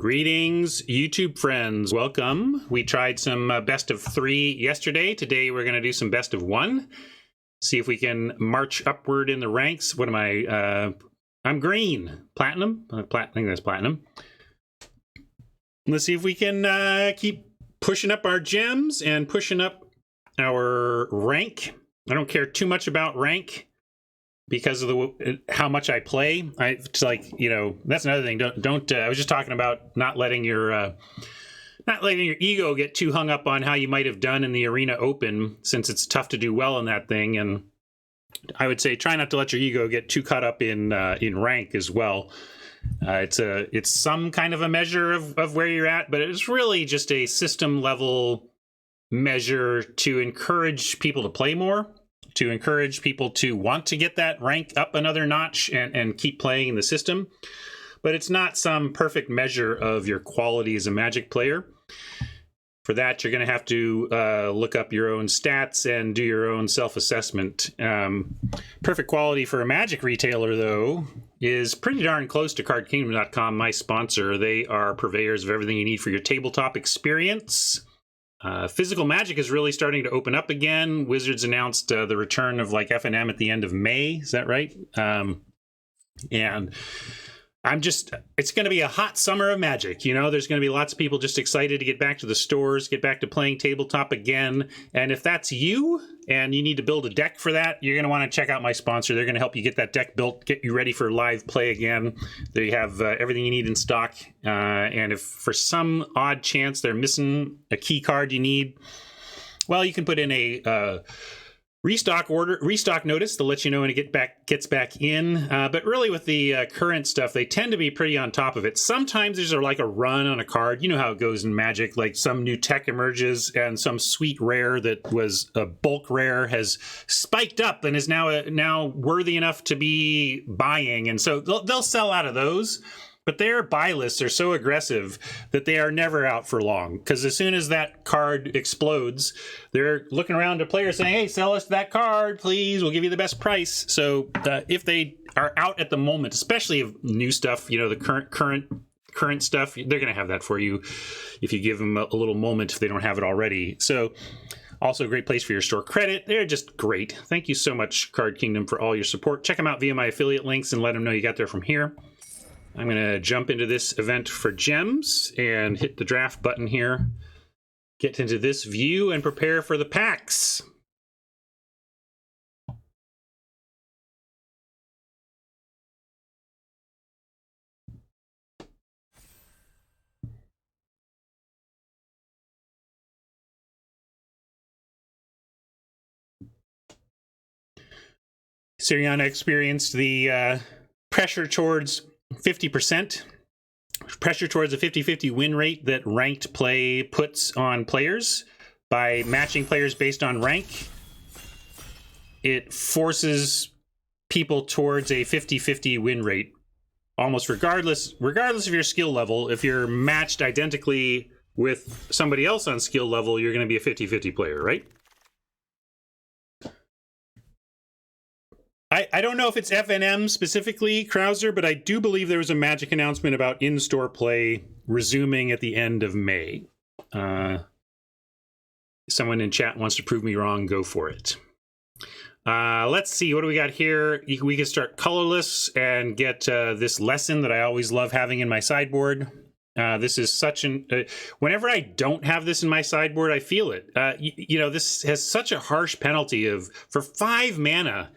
Greetings, YouTube friends. Welcome. We tried some best of 3 yesterday. Today we're going to do some best of 1. See if we can march upward in the ranks. What am I? I'm green. Platinum? I think that's platinum. Let's see if we can keep pushing up our gems and pushing up our rank. I don't care too much about rank because of how much I play. It's like, you know, that's another thing. Don't. I was just talking about not letting your ego get too hung up on how you might have done in the Arena Open, since it's tough to do well in that thing. And I would say try not to let your ego get too caught up in rank as well. It's some kind of a measure of where you're at, but it's really just a system level measure to encourage people to play more, to encourage people to want to get that rank up another notch and keep playing in the system. But it's not some perfect measure of your quality as a Magic player. For that, you're going to have to look up your own stats and do your own self-assessment. Perfect quality for a Magic retailer, though, is pretty darn close to CardKingdom.com, my sponsor. They are purveyors of everything you need for your tabletop experience. Physical Magic is really starting to open up again. Wizards announced the return of like FNM at the end of May. Is that right? And it's going to be a hot summer of Magic. You know, there's going to be lots of people just excited to get back to the stores, get back to playing tabletop again. And if that's you and you need to build a deck for that, you're going to want to check out my sponsor. They're going to help you get that deck built, get you ready for live play again. They have everything you need in stock. And if for some odd chance they're missing a key card you need, well, you can put in a restock notice to let you know when it gets back in. But really with the current stuff, they tend to be pretty on top of it. Sometimes there's like a run on a card. You know how it goes in Magic, like some new tech emerges and some sweet rare that was a bulk rare has spiked up and is now worthy enough to be buying. And so they'll sell out of those. But their buy lists are so aggressive that they are never out for long. Because as soon as that card explodes, they're looking around to players saying, hey, sell us that card, please. We'll give you the best price. So if they are out at the moment, especially of new stuff, you know, the current stuff, they're going to have that for you if you give them a little moment if they don't have it already. So also a great place for your store credit. They're just great. Thank you so much, Card Kingdom, for all your support. Check them out via my affiliate links and let them know you got there from here. I'm going to jump into this event for gems and hit the draft button here. Get into this view and prepare for the packs. Siriana experienced the pressure towards 50%, pressure towards a 50-50 win rate that ranked play puts on players. By matching players based on rank, it forces people towards a 50-50 win rate, almost regardless of your skill level. If you're matched identically with somebody else on skill level, you're going to be a 50-50 player, right? I don't know if it's FNM specifically, Krauser, but I do believe there was a Magic announcement about in-store play resuming at the end of May. Someone in chat wants to prove me wrong, go for it. Let's see, what do we got here? We can start colorless and get this lesson that I always love having in my sideboard. This is such an... whenever I don't have this in my sideboard, I feel it. You know, this has such a harsh penalty for 5 mana...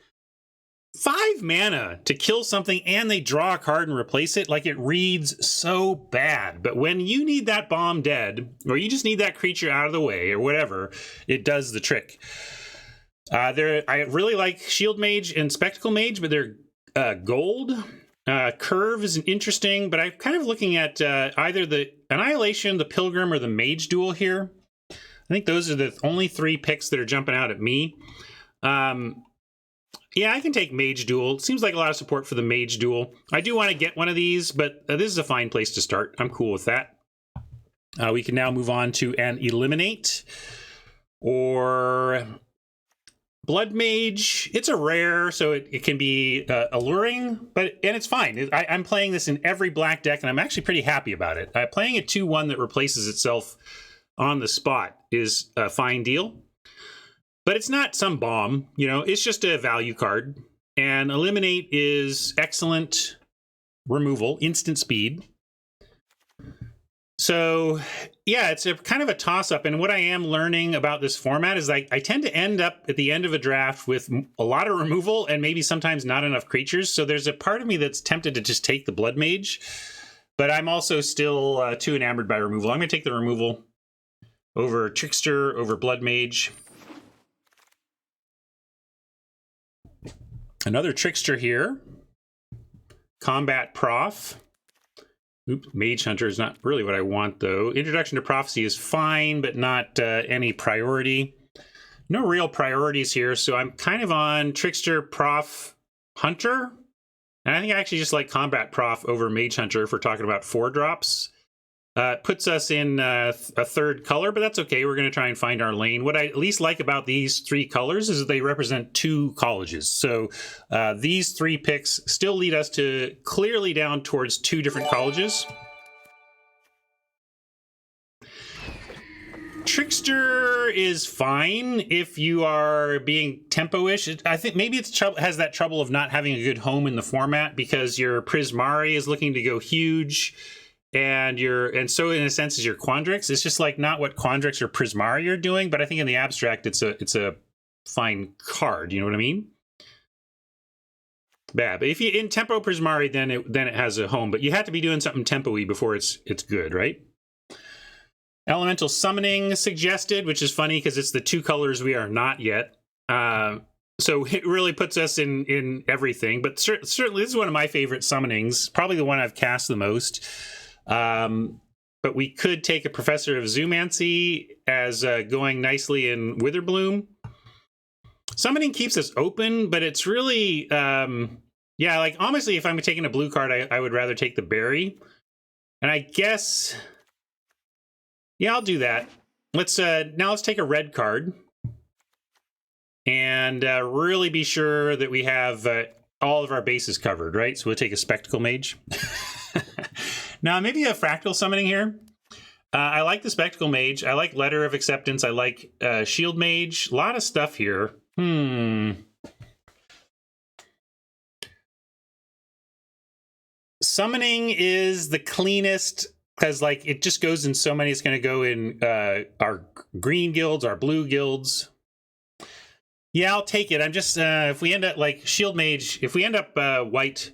5 mana to kill something and they draw a card and replace it. Like, it reads so bad. But when you need that bomb dead, or you just need that creature out of the way or whatever, it does the trick. I really like Shield Mage and Spectacle Mage, but they're gold. Curve is interesting, but I'm kind of looking at either the Annihilation, the Pilgrim, or the Mage Duel here. I think those are the only 3 picks that are jumping out at me. Yeah, I can take Mage Duel. Seems like a lot of support for the Mage Duel. I do want to get one of these, but this is a fine place to start. I'm cool with that. We can now move on to an Eliminate, or Blood Mage, it's a rare, so it can be alluring, and it's fine. I'm playing this in every black deck, and I'm actually pretty happy about it. Playing a 2/1 that replaces itself on the spot is a fine deal, but it's not some bomb. You know, it's just a value card. And Eliminate is excellent removal, instant speed. So, yeah, it's a kind of a toss-up. And what I am learning about this format is I tend to end up at the end of a draft with a lot of removal and maybe sometimes not enough creatures. So there's a part of me that's tempted to just take the Blood Mage. But I'm also still too enamored by removal. I'm going to take the removal over Trickster, over Blood Mage. Another Trickster here. Combat Prof. Oops, Mage Hunter is not really what I want, though. Introduction to Prophecy is fine, but not any priority. No real priorities here, so I'm kind of on Trickster, Prof, Hunter. And I think I actually just like Combat Prof over Mage Hunter if we're talking about 4-drops. It puts us in a third color, but that's okay. We're going to try and find our lane. What I at least like about these 3 colors is that they represent 2 colleges. So these 3 picks still lead us to clearly down towards 2 different colleges. Trickster is fine if you are being tempo-ish. I think maybe it has that trouble of not having a good home in the format because your Prismari is looking to go huge. And so in a sense is your Quandrix. It's just like not what Quandrix or Prismari are doing, but I think in the abstract it's a fine card. You know what I mean? Bad. But if you in tempo Prismari, then it has a home. But you have to be doing something tempo-y before it's good, right? Elemental Summoning suggested, which is funny because it's the 2 colors we are not yet. So it really puts us in everything. But certainly this is one of my favorite summonings. Probably the one I've cast the most. But we could take a Professor of Zoomancy as going nicely in Witherbloom. Summoning keeps us open, but it's really, yeah, like honestly, if I'm taking a blue card, I would rather take the Berry. And I guess, yeah, I'll do that. Now let's take a red card and really be sure that we have all of our bases covered, right? So we'll take a Spectacle Mage. Now, maybe a Fractal Summoning here. I like the Spectacle Mage. I like Letter of Acceptance. I like Shield Mage. A lot of stuff here. Summoning is the cleanest because, like, it just goes in so many. It's going to go in our green guilds, our blue guilds. Yeah, I'll take it. I'm just, if we end up, like, Shield Mage, if we end up white,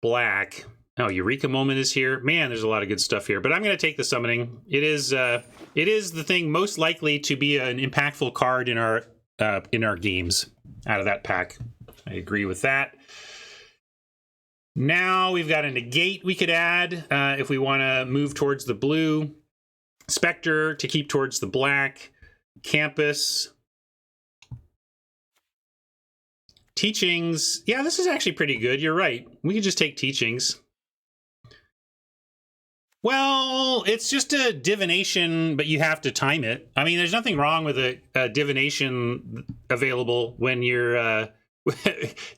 black... Oh, Eureka Moment is here. Man, there's a lot of good stuff here. But I'm going to take the Summoning. It is the thing most likely to be an impactful card in our games out of that pack. I agree with that. Now we've got a Negate we could add if we want to move towards the blue. Spectre to keep towards the black. Campus. Teachings. Yeah, this is actually pretty good. You're right. We could just take Teachings. Well, it's just a divination, but you have to time it. I mean, there's nothing wrong with a divination available when you're,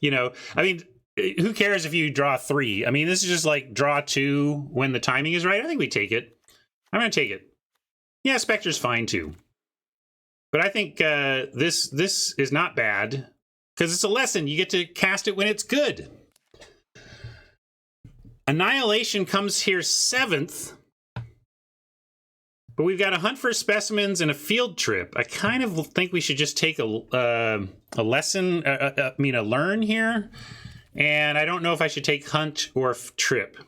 you know, I mean, who cares if you draw 3? I mean, this is just like draw 2 when the timing is right. I think we take it. I'm going to take it. Yeah, Spectre's fine too. But I think this is not bad because it's a lesson. You get to cast it when it's good. Annihilation comes here 7th, but we've got a Hunt for Specimens and a Field Trip. I kind of think we should just take a lesson, a learn here, and I don't know if I should take Hunt or Trip.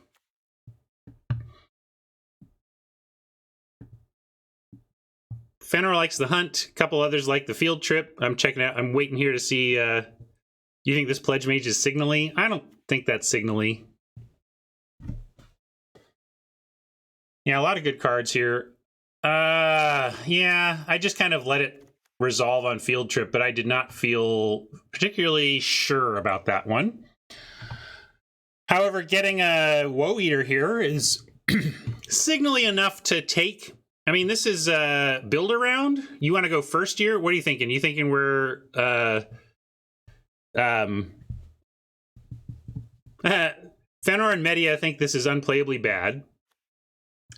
Fenrir likes the Hunt. A couple others like the Field Trip. I'm checking out. I'm waiting here to see. You think this Pledge Mage is signally? I don't think that's signally. Yeah, a lot of good cards here. Yeah, I just kind of let it resolve on Field Trip, but I did not feel particularly sure about that one. However, getting a Woe Eater here is signally enough to take I mean, this is build around. You want to go first year? What are you thinking? You thinking we're Fenor and Media think this is unplayably bad.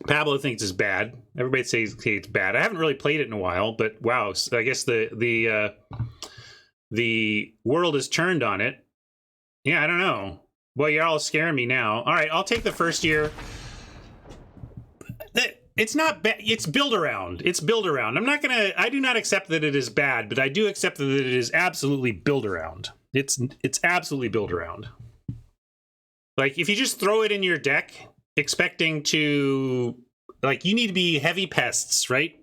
Pablo thinks it's bad. Everybody says it's bad. I haven't really played it in a while, but wow, I guess the world has turned on it. Yeah, I don't know. Well, you're all scaring me now. All right, I'll take the first year. It's not bad. It's build around. It's build around. I do not accept that it is bad, but I do accept that it is absolutely build around. It's absolutely build around. Like, if you just throw it in your deck, expecting to, like, you need to be heavy pests, right?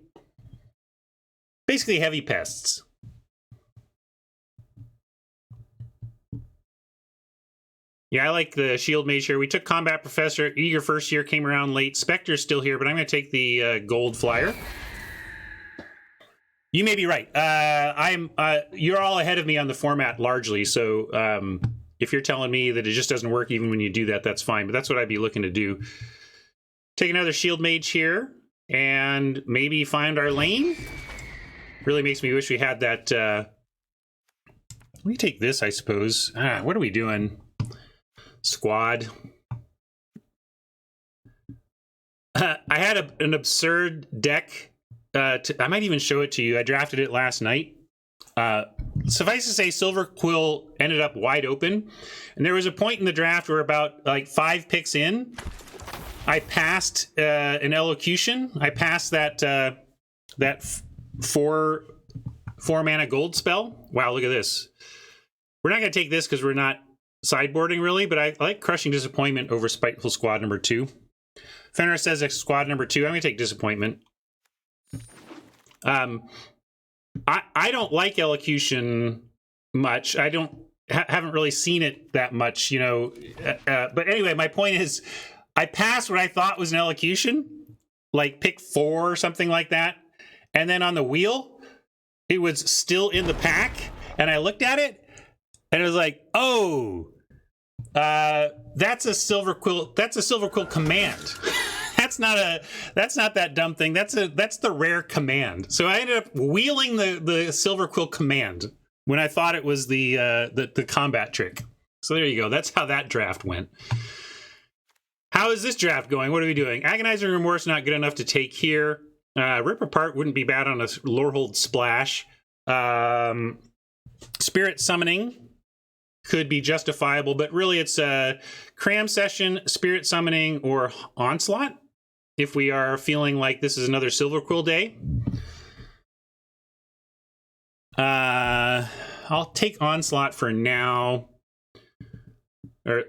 Basically heavy pests. Yeah, I like the Shield Mage here. We took Combat Professor. Eager first year, came around late. Spectre's still here, but I'm going to take the Gold Flyer. You may be right. You're all ahead of me on the format largely, so if you're telling me that it just doesn't work even when you do that, that's fine. But that's what I'd be looking to do. Take another Shield Mage here and maybe find our lane. Really makes me wish we had that. We take this, I suppose. What are we doing? Squad. I had an absurd deck. I might even show it to you. I drafted it last night. Suffice to say, Silver Quill ended up wide open. And there was a point in the draft where about like 5 picks in, I passed an Elocution. I passed that four mana gold spell. Wow, look at this. We're not going to take this because we're not sideboarding really, but I like Crushing Disappointment over Spiteful Squad number 2. Fenrir says it's Squad number 2. I'm going to take Disappointment. I don't like Elocution much. I haven't really seen it that much, you know. But anyway, my point is, I passed what I thought was an Elocution, like pick 4 or something like that, and then on the wheel, it was still in the pack, and I looked at it, and it was like, oh, that's a Silver Quill. That's a Silver Quill command. That's not that dumb thing. That's the rare command. So I ended up wheeling the Silver Quill command when I thought it was the combat trick. So there you go. That's how that draft went. How is this draft going? What are we doing? Agonizing Remorse not good enough to take here. Rip Apart wouldn't be bad on a Lorehold Splash. Spirit Summoning could be justifiable, but really it's a Cram Session, Spirit Summoning, or Onslaught if we are feeling like this is another Silver Quill day. I'll take Onslaught for now, or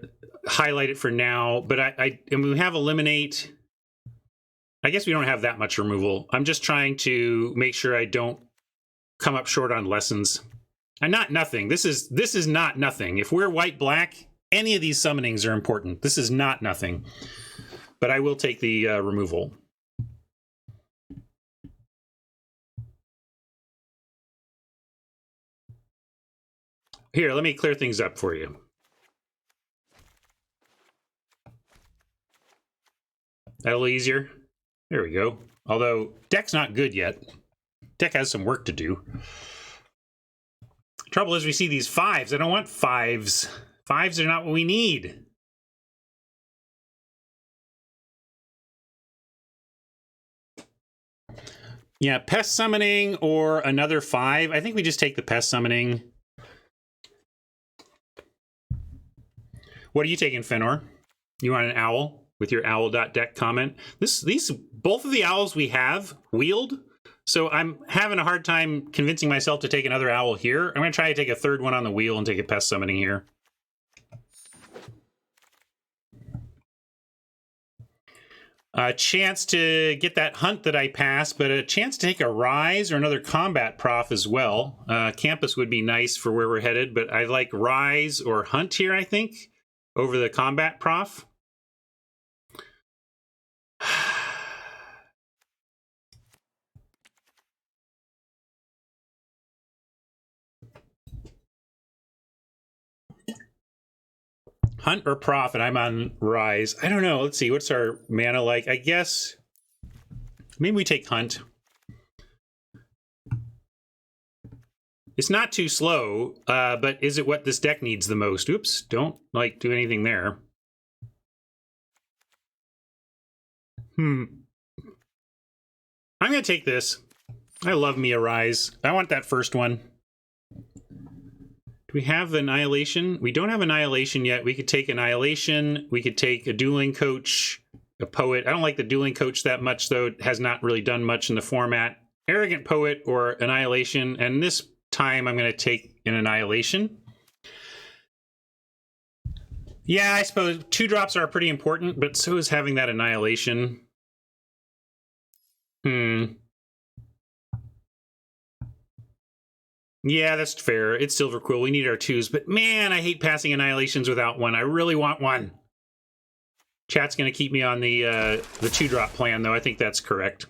highlight it for now, but and we have Eliminate. I guess we don't have that much removal. I'm just trying to make sure I don't come up short on lessons. And not nothing. This is not nothing. If we're white-black, any of these summonings are important. This is not nothing. But I will take the removal. Here, let me clear things up for you. That a little easier? There we go. Although, deck's not good yet. Deck has some work to do. Trouble is we see these 5s. I don't want 5s. 5s are not what we need. Yeah, Pest Summoning or another 5. I think we just take the Pest Summoning. What are you taking, Fenor? You want an owl with your owl.deck comment? Both of the owls we have wheeled, so I'm having a hard time convincing myself to take another owl here. I'm going to try to take a 3rd one on the wheel and take a Pest Summoning here. A chance to get that hunt that I passed, but a chance to take a Rise or another Combat Prof as well. Campus would be nice for where we're headed, but I like Rise or Hunt here, I think, over the Combat Prof. Hunt or Prof, and I'm on Rise. I don't know. Let's see. What's our mana like? I guess Maybe we take Hunt. It's not too slow, but is it what this deck needs the most? Oops, don't like do anything there. I'm gonna take this. I love me a Rise. I want that first one. Do we have Annihilation? We don't have Annihilation yet. We could take Annihilation. We could take a Dueling Coach, a Poet. I don't like the Dueling Coach that much, though. It has not really done much in the format. Arrogant Poet or Annihilation, and this time I'm going to take an Annihilation. Yeah, I suppose 2-drops are pretty important, but so is having that Annihilation. Yeah, that's fair. It's Silver Quill. We need our 2s, but man, I hate passing Annihilations without one. I really want one. Chat's going to keep me on the 2-drop plan, though. I think that's correct.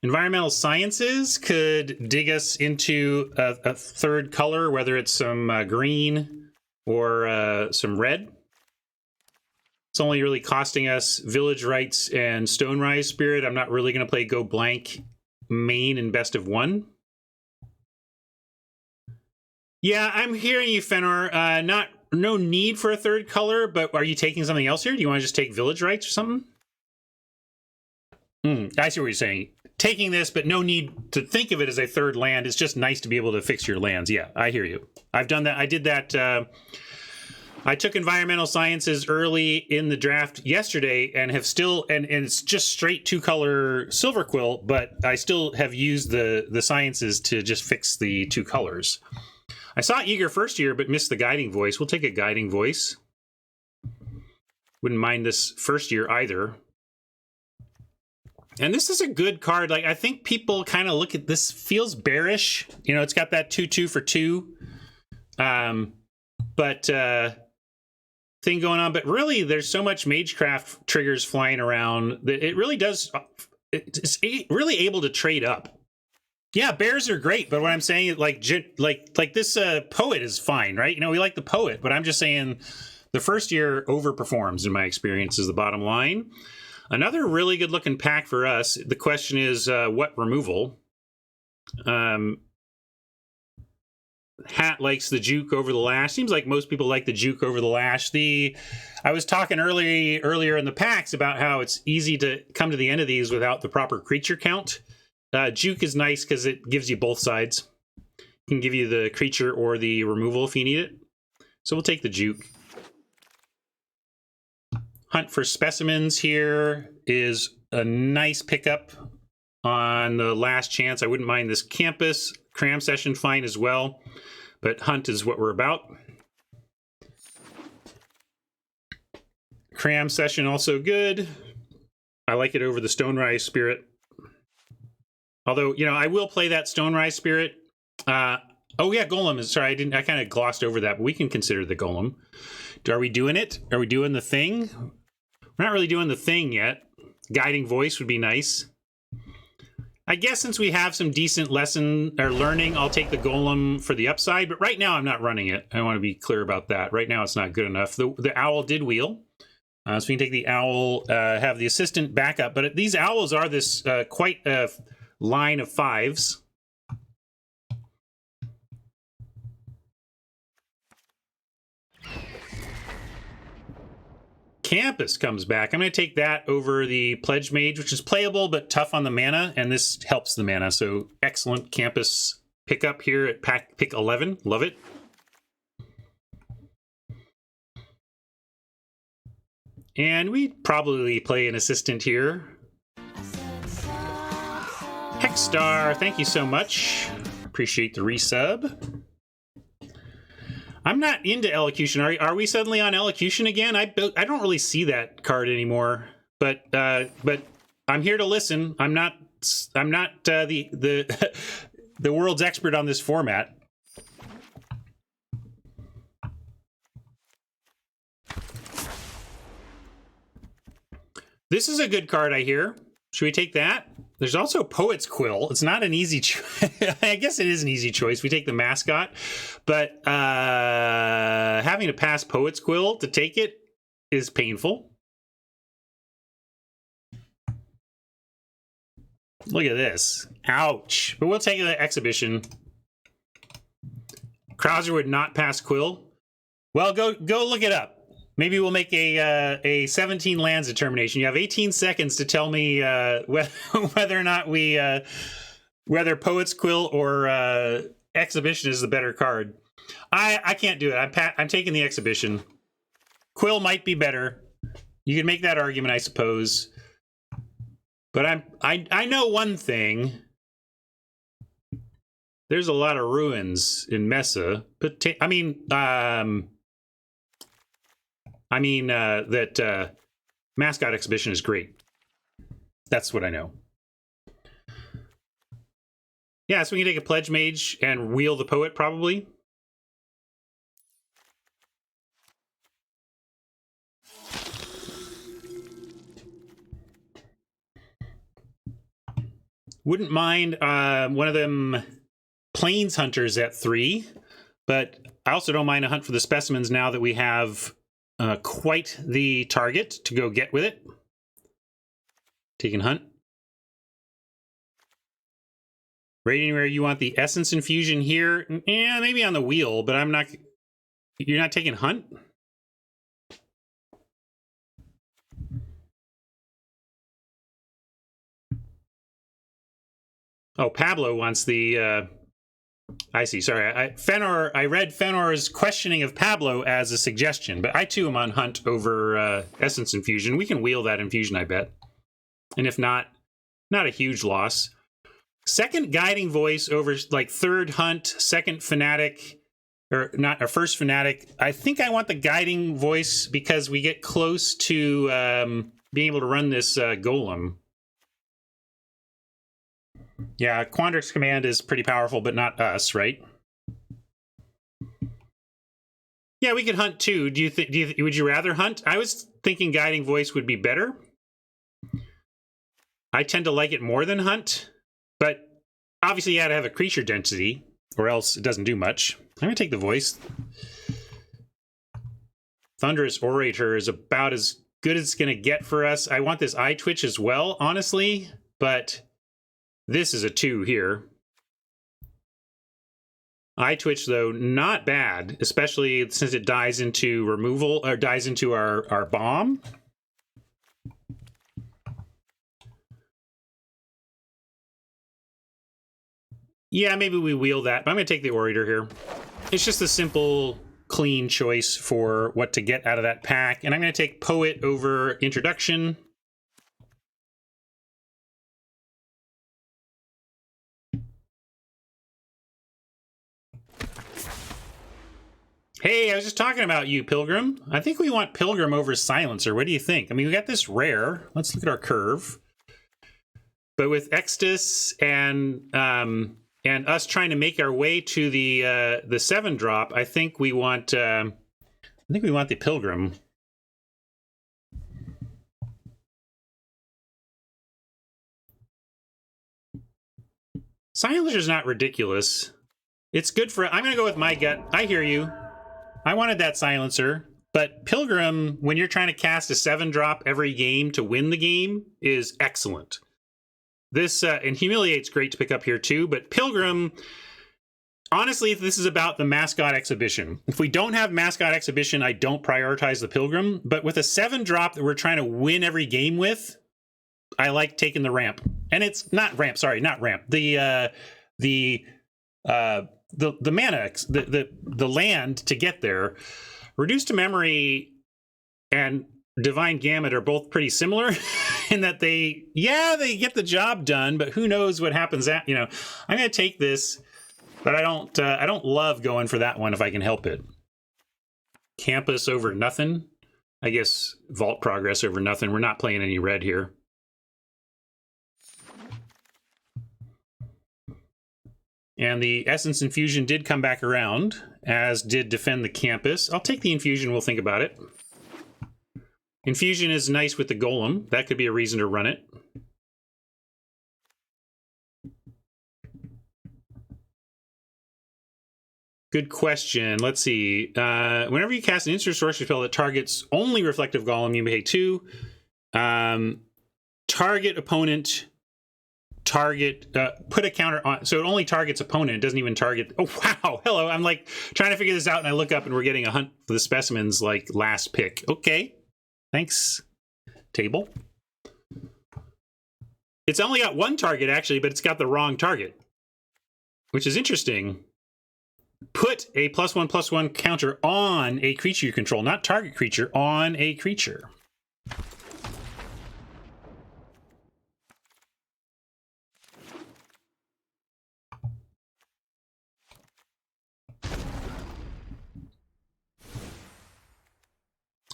Environmental Sciences could dig us into a third color, whether it's some green or some red. It's only really costing us Village Rites and Stonerise Spirit. I'm not really going to play Go Blank main in best of 1. Yeah, I'm hearing you, Fenor. No need for a third color, but are you taking something else here? Do you want to just take Village Rites or something? I see what you're saying. Taking this, but no need to think of it as a third land. It's just nice to be able to fix your lands. Yeah, I hear you. I've done that. I did that. I took Environmental Sciences early in the draft yesterday and have still, and it's just straight 2-color Silver Quill, but I still have used the Sciences to just fix the 2 colors. I saw Eager first year, but missed the Guiding Voice. We'll take a Guiding Voice. Wouldn't mind this first year either. And this is a good card. Like, I think people kind of look at this, feels bearish. You know, it's got that 2/2 for 2. Thing going on. But really, there's so much Magecraft triggers flying around that it really does. It's really able to trade up. Yeah, bears are great, but what I'm saying is like this Poet is fine, right? You know, we like the Poet, but I'm just saying the first year overperforms in my experience is the bottom line. Another really good looking pack for us. The question is what removal? Hat likes the Juke over the Lash. Seems like most people like the Juke over the Lash. I was talking earlier in the packs about how it's easy to come to the end of these without the proper creature count. Juke is nice because it gives you both sides. It can give you the creature or the removal if you need it. So we'll take the Juke. Hunt for Specimens here is a nice pickup on the last chance. I wouldn't mind this Campus. Cram Session fine as well, but Hunt is what we're about. Cram Session also good. I like it over the Stonerise Spirit. Although, you know, I will play that Stonerise Spirit. Oh yeah, Golem is, sorry, I kind of glossed over that, but we can consider the Golem. Are we doing it? Are we doing the thing? We're not really doing the thing yet. Guiding Voice would be nice. I guess since we have some decent lesson or learning, I'll take the Golem for the upside, but right now I'm not running it. I want to be clear about that. Right now it's not good enough. The Owl did wheel. So we can take the Owl, have the Assistant backup, but these Owls are this quite line of 5s. Campus comes back. I'm going to take that over the Pledge Mage, which is playable but tough on the mana, and this helps the mana. So excellent Campus pickup here at pick 11. Love it. And we'd probably play an Assistant here. Hexstar, thank you so much. Appreciate the resub. I'm not into Elocution. Are we suddenly on Elocution again? I don't really see that card anymore. But I'm here to listen. I'm not the the world's expert on this format. This is a good card, I hear. Should we take that? There's also Poet's Quill. It's not an easy choice. I guess it is an easy choice. We take the Mascot. But having to pass Poet's Quill to take it is painful. Look at this. Ouch. But we'll take the exhibition. Krauser would not pass Quill. Well, go look it up. Maybe we'll make a 17 lands determination. You have 18 seconds to tell me whether or not we whether Poet's Quill or Exhibition is the better card. I can't do it. I'm taking the Exhibition. Quill might be better. You can make that argument, I suppose. But I know one thing. There's a lot of ruins in Mesa. That Mascot Exhibition is great. That's what I know. Yeah, so we can take a Pledge Mage and wheel the Poet, probably. Wouldn't mind one of them Plains Hunters at 3, but I also don't mind a hunt for the specimens now that we have quite the target to go get with it. Taking hunt. Right anywhere you want the Essence Infusion here. Yeah, maybe on the wheel, but I'm not... You're not taking hunt? Oh, Pablo wants the... I see, sorry. I read Fenor's questioning of Pablo as a suggestion, but I too am on hunt over Essence Infusion. We can wheel that infusion, I bet. And if not, not a huge loss. Second Guiding Voice over like third hunt, second Fanatic, or not, or first Fanatic. I think I want the Guiding Voice because we get close to being able to run this Golem. Yeah, Quandrix Command is pretty powerful, but not us, right? Yeah, we could hunt too. Would you rather hunt? I was thinking Guiding Voice would be better. I tend to like it more than hunt, but obviously you had to have a creature density, or else it doesn't do much. I'm gonna take the voice. Thunderous Orator is about as good as it's gonna get for us. I want this Eye Twitch as well, honestly, but this is a 2 here. Eye Twitch, though, not bad, especially since it dies into removal, or dies into our bomb. Yeah, maybe we wheel that, but I'm going to take the Orator here. It's just a simple, clean choice for what to get out of that pack. And I'm going to take Poet over Introduction. Hey, I was just talking about you, Pilgrim. I think we want Pilgrim over Silencer. What do you think? I mean, we got this rare. Let's look at our curve. But with Extus and us trying to make our way to the 7-drop, I think we want the Pilgrim. Silencer's not ridiculous. It's good for... I'm going to go with my gut. I hear you. I wanted that Silencer, but Pilgrim, when you're trying to cast a 7-drop every game to win the game, is excellent. This, and Humiliate's great to pick up here too, but Pilgrim, honestly, this is about the Mascot Exhibition. If we don't have Mascot Exhibition, I don't prioritize the Pilgrim, but with a 7-drop that we're trying to win every game with, I like taking the ramp. And it's not ramp, sorry, not ramp. The mana, the land to get there. Reduced to Memory and Divine Gamut are both pretty similar in that they get the job done, but who knows what happens I'm going to take this, but I don't love going for that one if I can help it. Campus over nothing. I guess Vault Progress over nothing. We're not playing any red here. And the Essence Infusion did come back around, as did Defend the Campus. I'll take the Infusion, we'll think about it. Infusion is nice with the Golem. That could be a reason to run it. Good question. Let's see. Whenever you cast an instant sorcery spell that targets only Reflective Golem, you may pay 2. Target opponent target, put a counter on, so it only targets opponent. It doesn't even target. Oh, wow. Hello. I'm like trying to figure this out, and I look up and we're getting a hunt for the specimens like last pick. Okay. Thanks, table. It's only got one target, actually, but it's got the wrong target, which is interesting. Put a +1/+1 counter on a creature you control, not target creature, on a creature.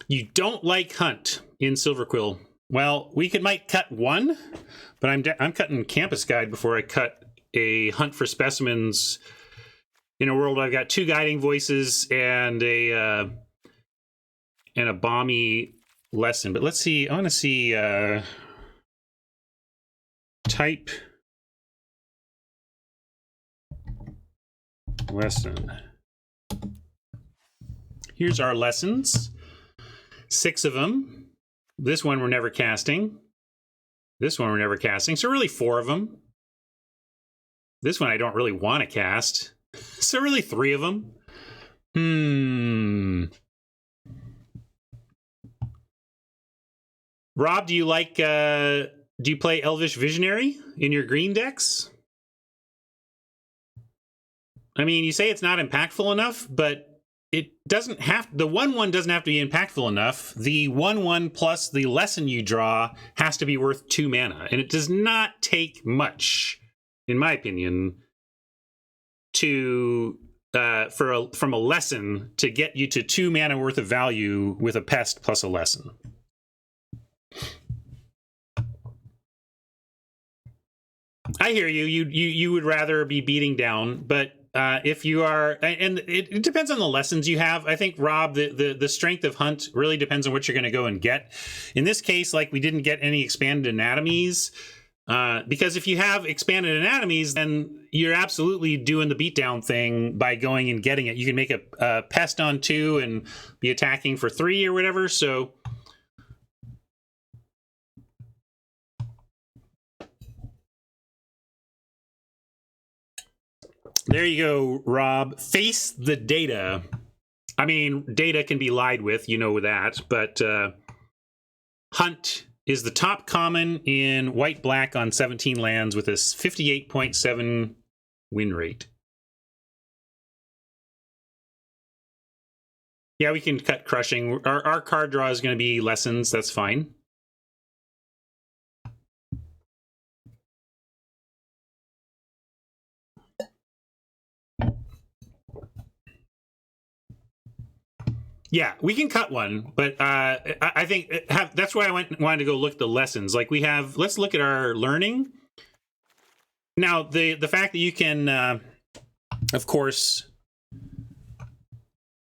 You don't like hunt in Silverquill. Well, we might cut one, but I'm cutting Campus Guide before I cut a hunt for specimens in a world where I've got 2 guiding voices and a balmy lesson. But let's see. I want to see type lesson. Here's our lessons. 6 of them. This one we're never casting. This one we're never casting. So really 4 of them. This one I don't really want to cast. So really 3 of them. Rob, do you like, do you play Elvish Visionary in your green decks? I mean, you say it's not impactful enough, but it doesn't have, the 1/1 doesn't have to be impactful enough. The 1/1 plus the lesson you draw has to be worth 2 mana. And it does not take much, in my opinion, to from a lesson to get you to 2 mana worth of value with a pest plus a lesson. I hear you. You would rather be beating down, but if you are, and it depends on the lessons you have. I think, Rob, the strength of hunt really depends on what you're going to go and get. In this case, like, we didn't get any expanded anatomies, because if you have expanded anatomies, then you're absolutely doing the beatdown thing by going and getting it. You can make a pest on 2 and be attacking for 3 or whatever. So there you go, Rob. Face the data. I mean, data can be lied with, you know that, but hunt is the top common in white-black on 17 lands with a 58.7 win rate. Yeah, we can cut crushing. Our card draw is going to be lessons. That's fine. Yeah, we can cut one, but I think that's why I wanted to go look at the lessons. Like, we have, let's look at our learning. Now, the fact that you can, of course,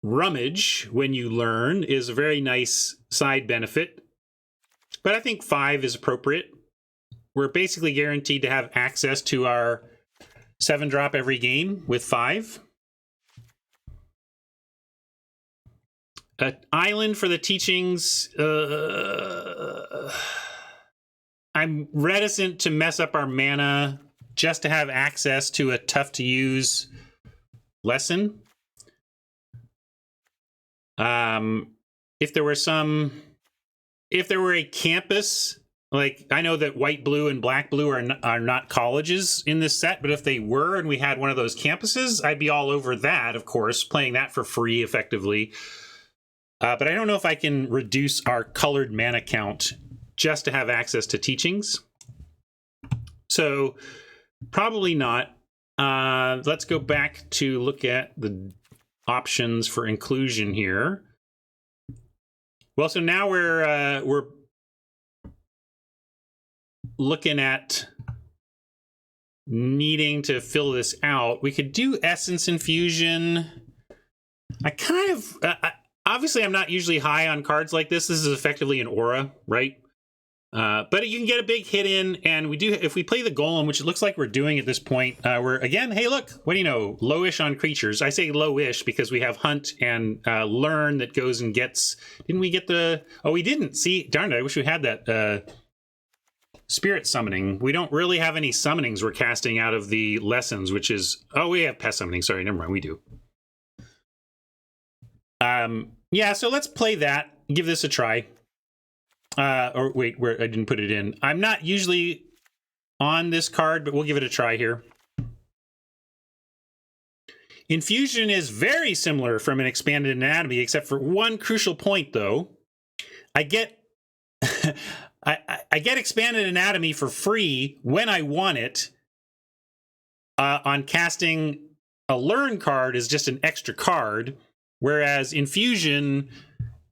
rummage when you learn is a very nice side benefit. But I think 5 is appropriate. We're basically guaranteed to have access to our 7-drop every game with 5. Island for the teachings. I'm reticent to mess up our mana just to have access to a tough-to-use lesson. If there were a campus, like, I know that white blue and black blue are not colleges in this set, but if they were and we had one of those campuses, I'd be all over that, of course, playing that for free effectively. But I don't know if I can reduce our colored mana count just to have access to teachings. So probably not. Let's go back to look at the options for inclusion here. Well, so now we're looking at needing to fill this out. We could do Essence Infusion. I kind of... obviously, I'm not usually high on cards like this. This is effectively an aura, right? But you can get a big hit in, and we do. If we play the Golem, which it looks like we're doing at this point, we're, again, hey, look, what do you know? Lowish on creatures. I say lowish because we have Hunt and Learn that goes and gets... Didn't we get the... Oh, we didn't. See, darn it, I wish we had that Spirit summoning. We don't really have any summonings we're casting out of the lessons, which is... Oh, we have pest summoning. Sorry, never mind. We do. Yeah, so let's play that. Give this a try. Or wait, where I didn't put it in. I'm not usually on this card, but we'll give it a try here. Infusion is very similar from an expanded anatomy, except for one crucial point, though. I get I get expanded anatomy for free when I want it. On casting a learn card is just an extra card, whereas infusion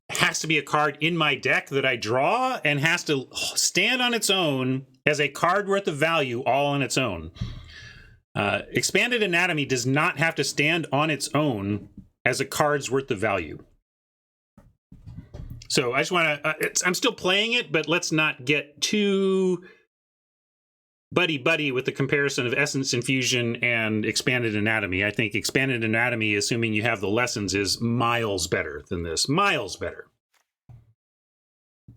has to be a card in my deck that I draw and has to stand on its own as a card worth of value all on its own. Expanded anatomy does not have to stand on its own as a card's worth of value. So I just want to, I'm still playing it, but let's not get too buddy-buddy with the comparison of Essence Infusion and Expanded Anatomy. I think Expanded Anatomy, assuming you have the lessons, is miles better than this. Miles better.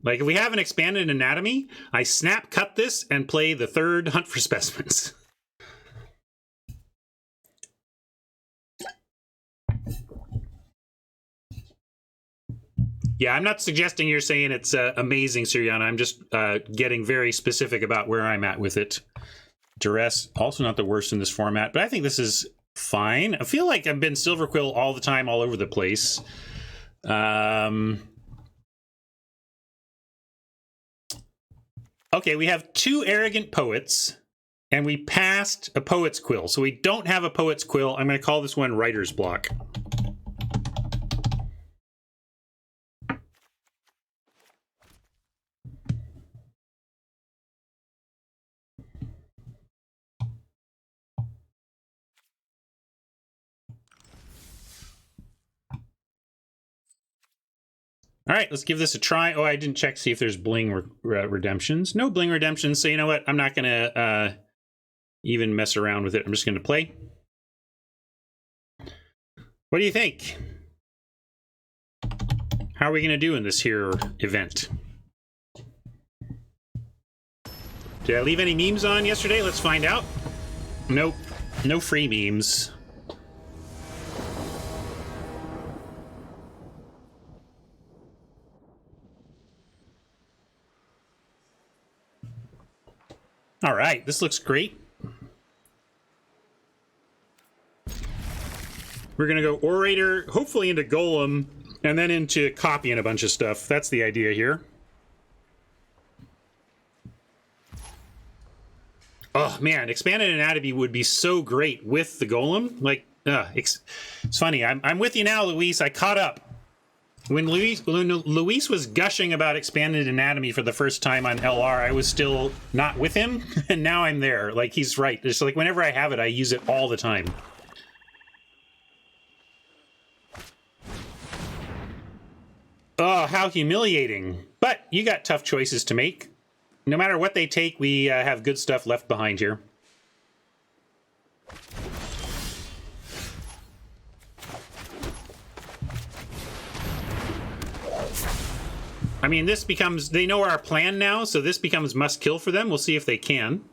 Like, if we have an Expanded Anatomy, I snap cut this and play the third Hunt for Specimens. Yeah, I'm not suggesting you're saying it's amazing, Siriana. I'm just getting very specific about where I'm at with it. Duress, also not the worst in this format, but I think this is fine. I feel like I've been Silver Quill all the time, all over the place. Okay, we have 2 Arrogant Poets, and we passed a Poet's Quill. So we don't have a Poet's Quill. I'm going to call this one Writer's Block. All right, let's give this a try. Oh, I didn't check to see if there's bling redemptions. No bling redemptions, so you know what? I'm not going to even mess around with it. I'm just going to play. What do you think? How are we going to do in this here event? Did I leave any memes on yesterday? Let's find out. Nope, no free memes. All right, this looks great. We're going to go Orator, hopefully into Golem, and then into copying a bunch of stuff. That's the idea here. Oh, man, Expanded Anatomy would be so great with the Golem. Like, it's funny. I'm with you now, Luis. I caught up. When Luis was gushing about Expanded Anatomy for the first time on LR, I was still not with him, and now I'm there. Like, he's right. It's like whenever I have it, I use it all the time. Oh, how humiliating. But you got tough choices to make. No matter what they take, we have good stuff left behind here. I mean, this becomes... They know our plan now, so this becomes must kill for them. We'll see if they can.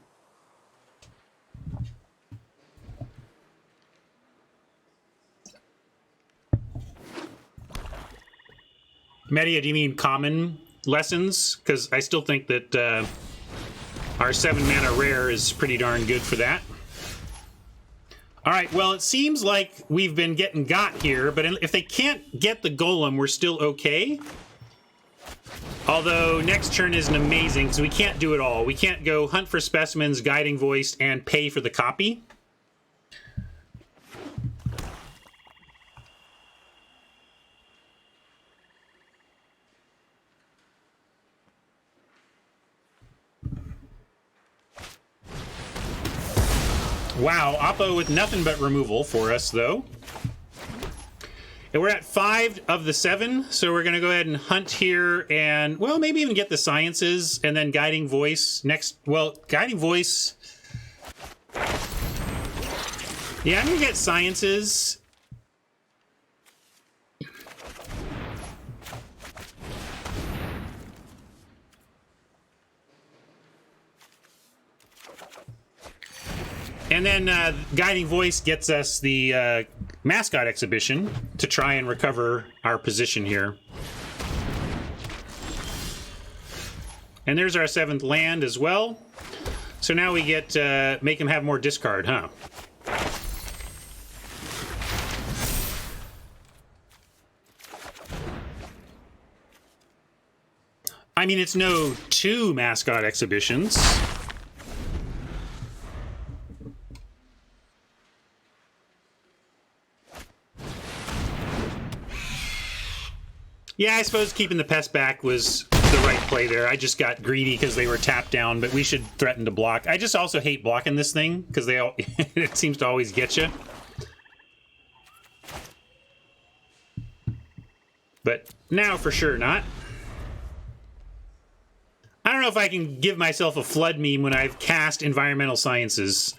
Media, do you mean common lessons? Because I still think that our 7-mana rare is pretty darn good for that. All right, well, it seems like we've been getting got here, but if they can't get the Golem, we're still okay. Although next turn isn't amazing because we can't do it all. We can't go Hunt for Specimens, Guiding Voice, and pay for the copy. Wow, Oppo with nothing but removal for us, though. And we're at 5 of the 7, so we're going to go ahead and hunt here and, well, maybe even get the Sciences and then Guiding Voice next. Well, Guiding Voice... Yeah, I'm going to get Sciences. And then Guiding Voice gets us the mascot exhibition to try and recover our position here. And there's our 7th land as well. So now we get make him have more discard, huh? I mean, it's no 2 mascot exhibitions. Yeah, I suppose keeping the pest back was the right play there. I just got greedy because they were tapped down, but we should threaten to block. I just also hate blocking this thing because they all it seems to always get you. But now for sure not. I don't know if I can give myself a flood meme when I've cast environmental sciences.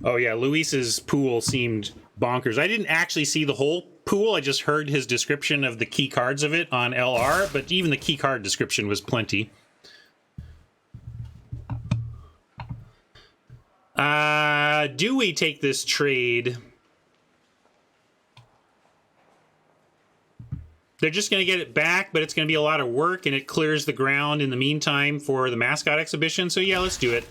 Oh yeah, Luis's pool seemed bonkers. I didn't actually see the whole pool. I just heard his description of the key cards of it on LR, but even the key card description was plenty. Do we take this trade? They're just going to get it back, but it's going to be a lot of work, and it clears the ground in the meantime for the mascot exhibition. So yeah, let's do it.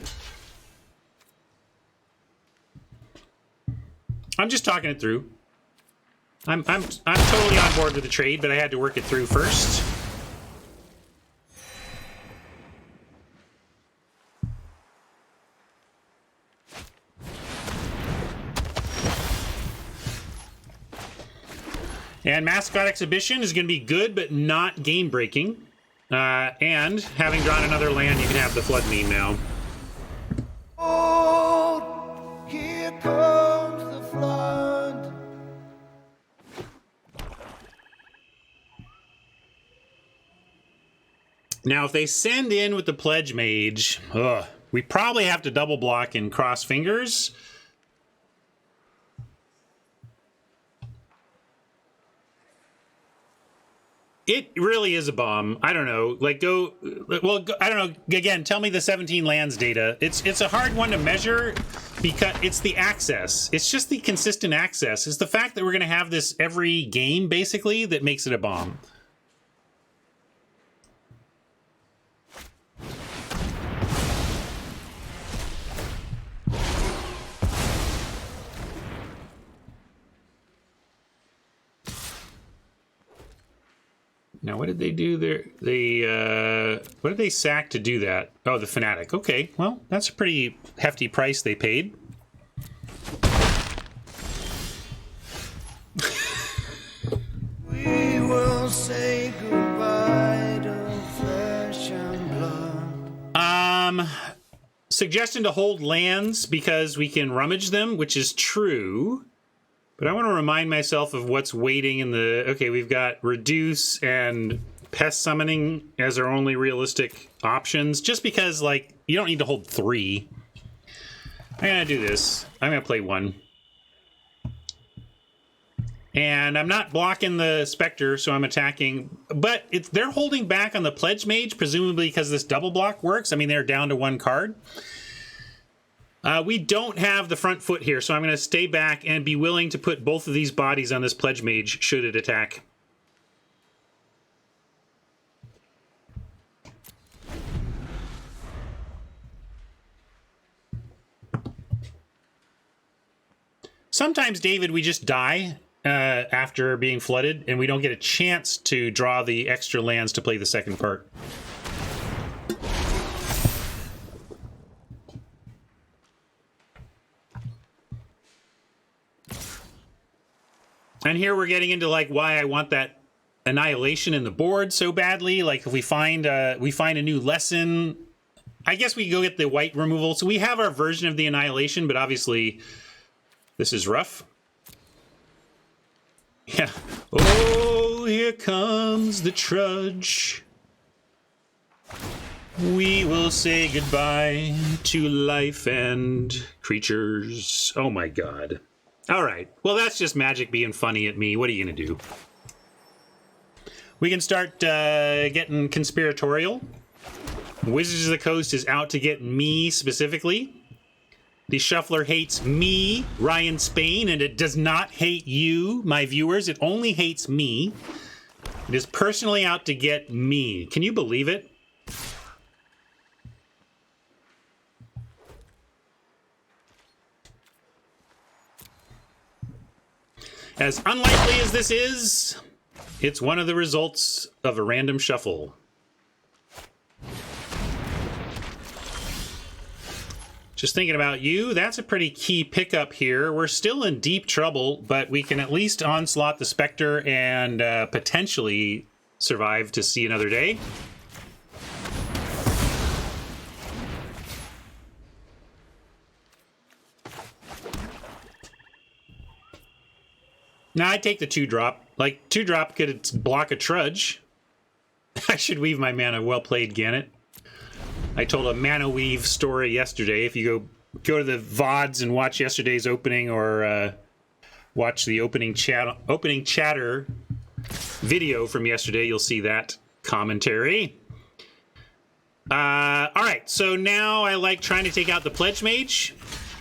I'm just talking it through. I'm totally on board with the trade, but I had to work it through first. And mascot exhibition is going to be good, but not game breaking. And having drawn another land, you can have the flood meme now. Oh, here comes the flood. Now, if they send in with the Pledge Mage, we probably have to double block and cross fingers. It really is a bomb. I don't know. Like, I don't know. Again, tell me the 17 lands data. It's a hard one to measure because it's the access. It's just the consistent access. It's the fact that we're going to have this every game, basically, that makes it a bomb. Now, what did they do there? What did they sack to do that? Oh, the Fanatic. Okay, well, that's a pretty hefty price they paid. We will say goodbye to flesh and blood. Suggestion to hold lands because we can rummage them, which is true. But I want to remind myself of what's waiting in the... Okay, we've got Reduce and Pest Summoning as our only realistic options. Just because, like, you don't need to hold 3. I'm going to do this. I'm going to play 1. And I'm not blocking the Spectre, so I'm attacking. But they're holding back on the Pledge Mage, presumably because this double block works. I mean, they're down to 1 card. We don't have the front foot here, so I'm going to stay back and be willing to put both of these bodies on this Pledge Mage should it attack. Sometimes, David, we just die after being flooded, and we don't get a chance to draw the extra lands to play the second part. And here we're getting into like why I want that annihilation in the board so badly. Like if we find a new lesson, I guess we go get the white removal. So we have our version of the annihilation, but obviously this is rough. Yeah. Oh, here comes the trudge. We will say goodbye to life and creatures. Oh my God. All right. Well, that's just Magic being funny at me. What are you going to do? We can start getting conspiratorial. Wizards of the Coast is out to get me specifically. The Shuffler hates me, Ryan Spain, and it does not hate you, my viewers. It only hates me. It is personally out to get me. Can you believe it? As unlikely as this is, it's one of the results of a random shuffle. Just thinking about you, that's a pretty key pickup here. We're still in deep trouble, but we can at least onslaught the Spectre and potentially survive to see another day. Now, I'd take the 2-drop. Like, 2-drop could block a Trudge. I should weave my mana. Well played, Gannett. I told a mana weave story yesterday. If you go to the VODs and watch yesterday's opening, or watch the opening chatter video from yesterday, you'll see that commentary. All right, so now I like trying to take out the Pledge Mage,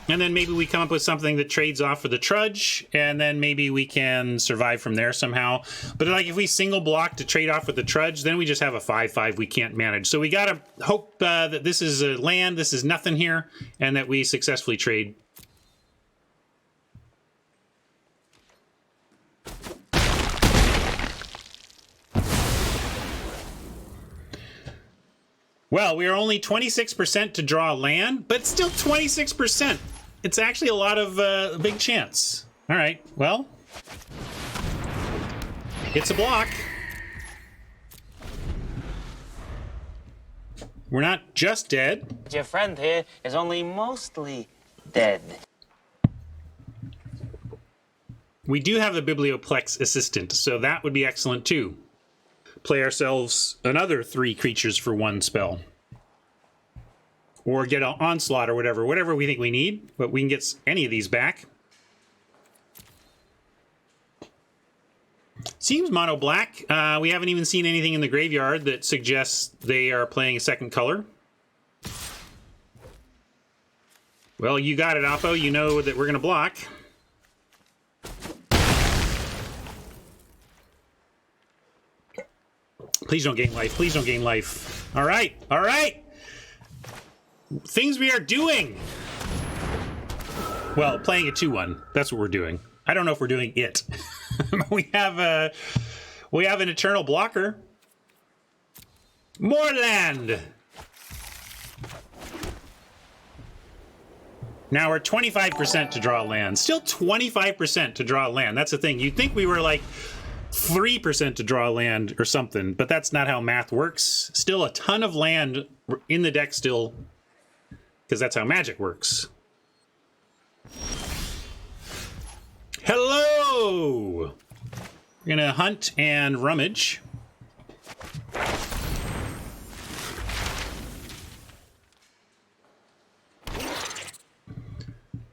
and then maybe we come up with something that trades off for the Trudge, and then maybe we can survive from there somehow. But like if we single block to trade off with the Trudge, then we just have a 5/5 we can't manage. So we gotta hope that this is a land, this is nothing here, and that we successfully trade. Well, we are only 26% to draw a land, but still 26%. It's actually a lot of big chance. All right, well, it's a block. We're not just dead. Your friend here is only mostly dead. We do have a Biblioplex assistant, so that would be excellent too. Play ourselves another 3 creatures for 1 spell. Or get an Onslaught or whatever we think we need, but we can get any of these back. Seems mono black. We haven't even seen anything in the graveyard that suggests they are playing a second color. Well, you got it, Oppo. You know that we're going to block. Please don't gain life. Please don't gain life. All right. All right. Things we are doing. Well, playing a 2/1. That's what we're doing. I don't know if we're doing it. we have an eternal blocker. More land. Now we're 25% to draw land. Still 25% to draw land. That's the thing. You'd think we were like 3% to draw land or something, but that's not how math works. Still a ton of land in the deck still, because that's how Magic works. Hello! We're gonna hunt and rummage.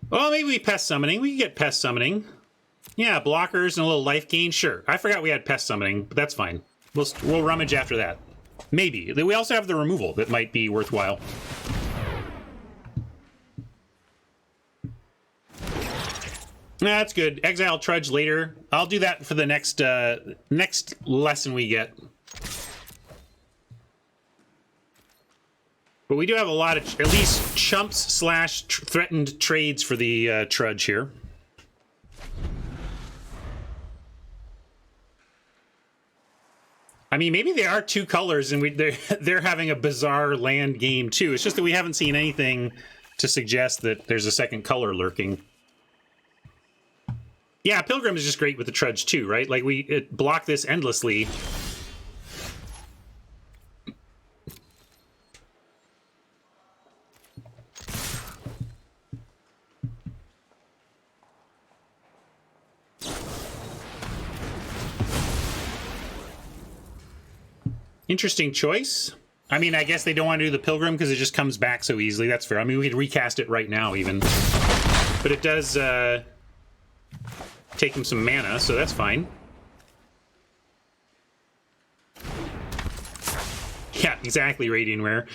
Well, maybe we pest summoning. We can get pest summoning. Yeah, blockers and a little life gain. Sure. I forgot we had pest summoning, but that's fine. We'll rummage after that. Maybe. We also have the removal that might be worthwhile. That's good. Exile Trudge later. I'll do that for the next lesson we get. But we do have a lot of, at least, chumps / threatened trades for the Trudge here. I mean, maybe they are 2 colors, and they're having a bizarre land game too. It's just that we haven't seen anything to suggest that there's a second color lurking. Yeah, Pilgrim is just great with the Trudge too, right? Like we block this endlessly. Interesting choice. I mean, I guess they don't want to do the Pilgrim because it just comes back so easily. That's fair. I mean, we could recast it right now even. But it does take him some mana, so that's fine. Yeah, exactly, Radiant Rare.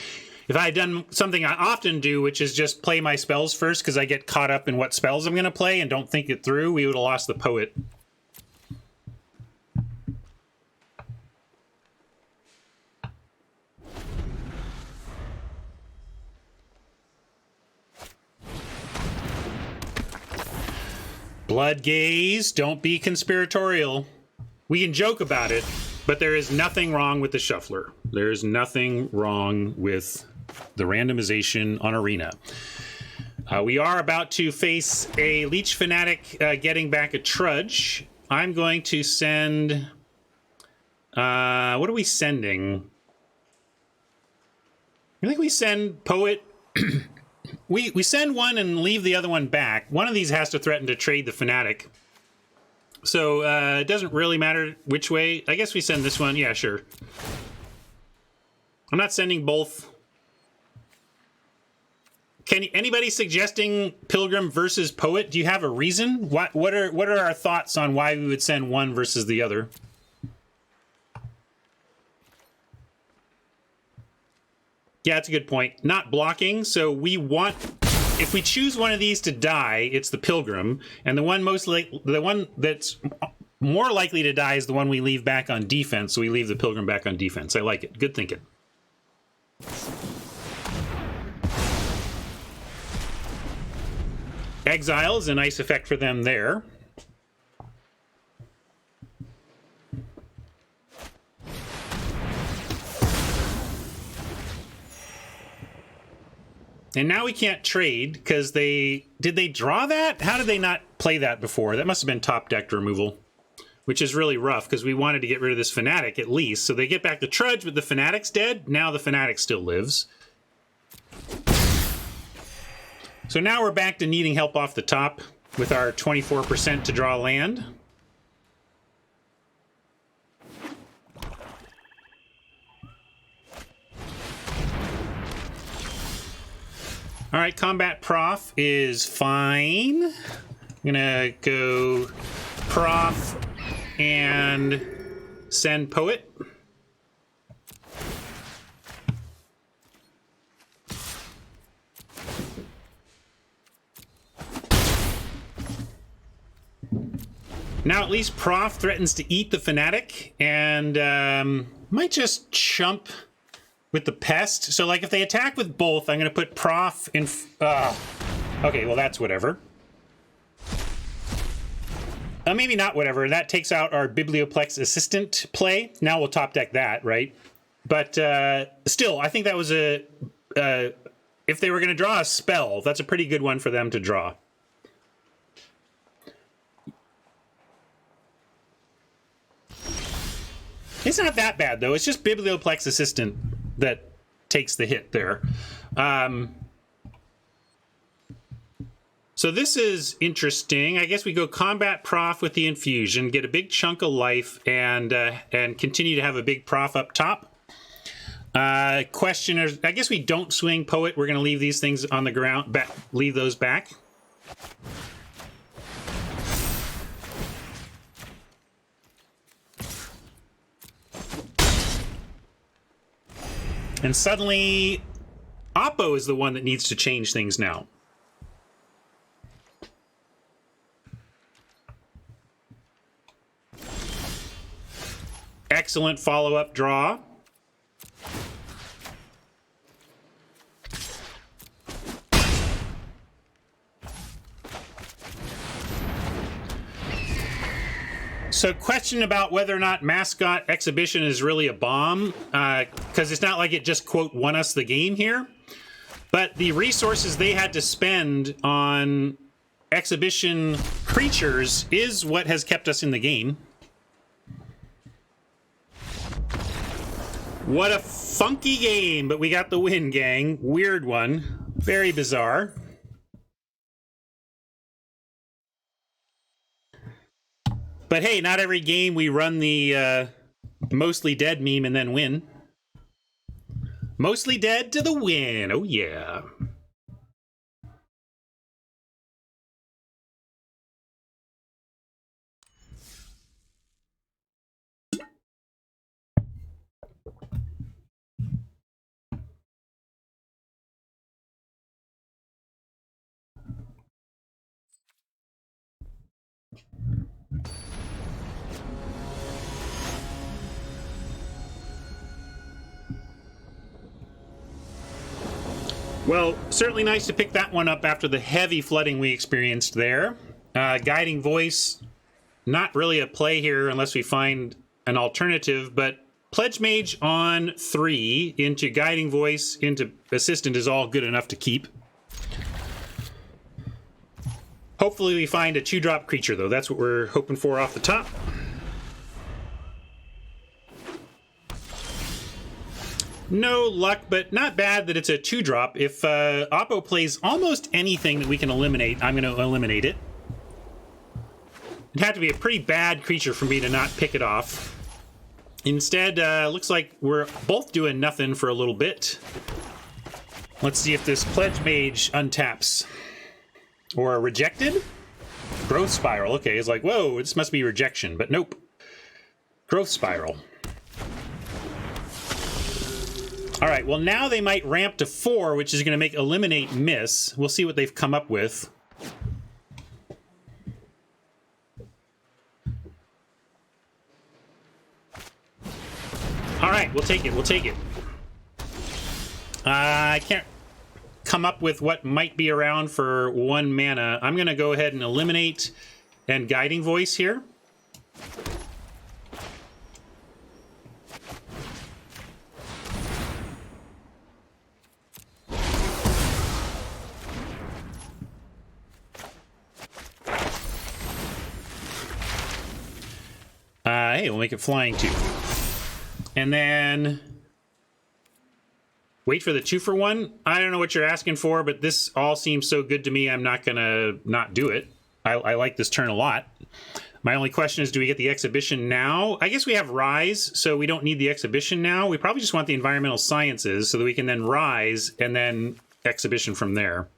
If I had done something I often do, which is just play my spells first because I get caught up in what spells I'm going to play and don't think it through, we would have lost the poet. Blood gaze, don't be conspiratorial. We can joke about it, but there is nothing wrong with the shuffler. There is nothing wrong with the randomization on Arena. We are about to face a Leech Fanatic getting back a Trudge. I'm going to send... what are we sending? I think we send Poet... we send one and leave the other one back. One of these has to threaten to trade the Fanatic. So it doesn't really matter which way. I guess we send this one. Yeah, sure. I'm not sending both. Anybody suggesting Pilgrim versus Poet? Do you have a reason? What are our thoughts on why we would send one versus the other? Yeah, that's a good point. Not blocking, so we want... If we choose one of these to die, it's the Pilgrim, and the one that's more likely to die is the one we leave back on defense, so we leave the Pilgrim back on defense. I like it. Good thinking. Exile is a nice effect for them there. And now we can't trade because did they draw that? How did they not play that before? That must have been top deck removal, which is really rough because we wanted to get rid of this Fanatic at least. So they get back the Trudge, but the Fanatic's dead. Now the Fanatic still lives. So now we're back to needing help off the top with our 24% to draw land. All right, Combat Prof is fine. I'm gonna go Prof and send Poet. Now at least Prof threatens to eat the Fanatic and might just chump with the Pest. So like if they attack with both, I'm going to put Prof in... okay, well that's whatever. Maybe not whatever. That takes out our Biblioplex Assistant play. Now we'll top deck that, right? But still, I think that was a... if they were going to draw a spell, that's a pretty good one for them to draw. It's not that bad, though. It's just Biblioplex Assistant that takes the hit there. So this is interesting. I guess we go Combat Prof with the Infusion, get a big chunk of life, and continue to have a big Prof up top. Question is, I guess we don't swing Poet. We're going to leave these things on the ground, leave those back. And suddenly, Oppo is the one that needs to change things now. Excellent follow-up draw. So question about whether or not Mascot Exhibition is really a bomb, because it's not like it just, quote, won us the game here. But the resources they had to spend on Exhibition creatures is what has kept us in the game. What a funky game, but we got the win, gang. Weird one. Very bizarre. But hey, not every game we run the mostly dead meme and then win. Mostly dead to the win. Oh, yeah. Well, certainly nice to pick that one up after the heavy flooding we experienced there. Guiding Voice, not really a play here unless we find an alternative, but Pledge Mage on 3 into Guiding Voice into Assistant is all good enough to keep. Hopefully we find a 2-drop creature, though. That's what we're hoping for off the top. No luck, but not bad that it's a 2-drop. If Oppo plays almost anything that we can eliminate, I'm going to eliminate it. It'd have to be a pretty bad creature for me to not pick it off. Instead, looks like we're both doing nothing for a little bit. Let's see if this Pledge Mage untaps. Or rejected? Growth Spiral. Okay, it's like, whoa, this must be rejection, but nope. Growth Spiral. All right, well, now they might ramp to 4, which is going to make Eliminate miss. We'll see what they've come up with. All right, we'll take it. We'll take it. I can't come up with what might be around for 1 mana. I'm going to go ahead and Eliminate and Guiding Voice here. Hey, we'll make it flying 2. And then wait for the 2-for-1. I don't know what you're asking for, but this all seems so good to me, I'm not going to not do it. I like this turn a lot. My only question is, do we get the exhibition now? I guess we have Rise, so we don't need the exhibition now. We probably just want the environmental sciences so that we can then Rise and then exhibition from there.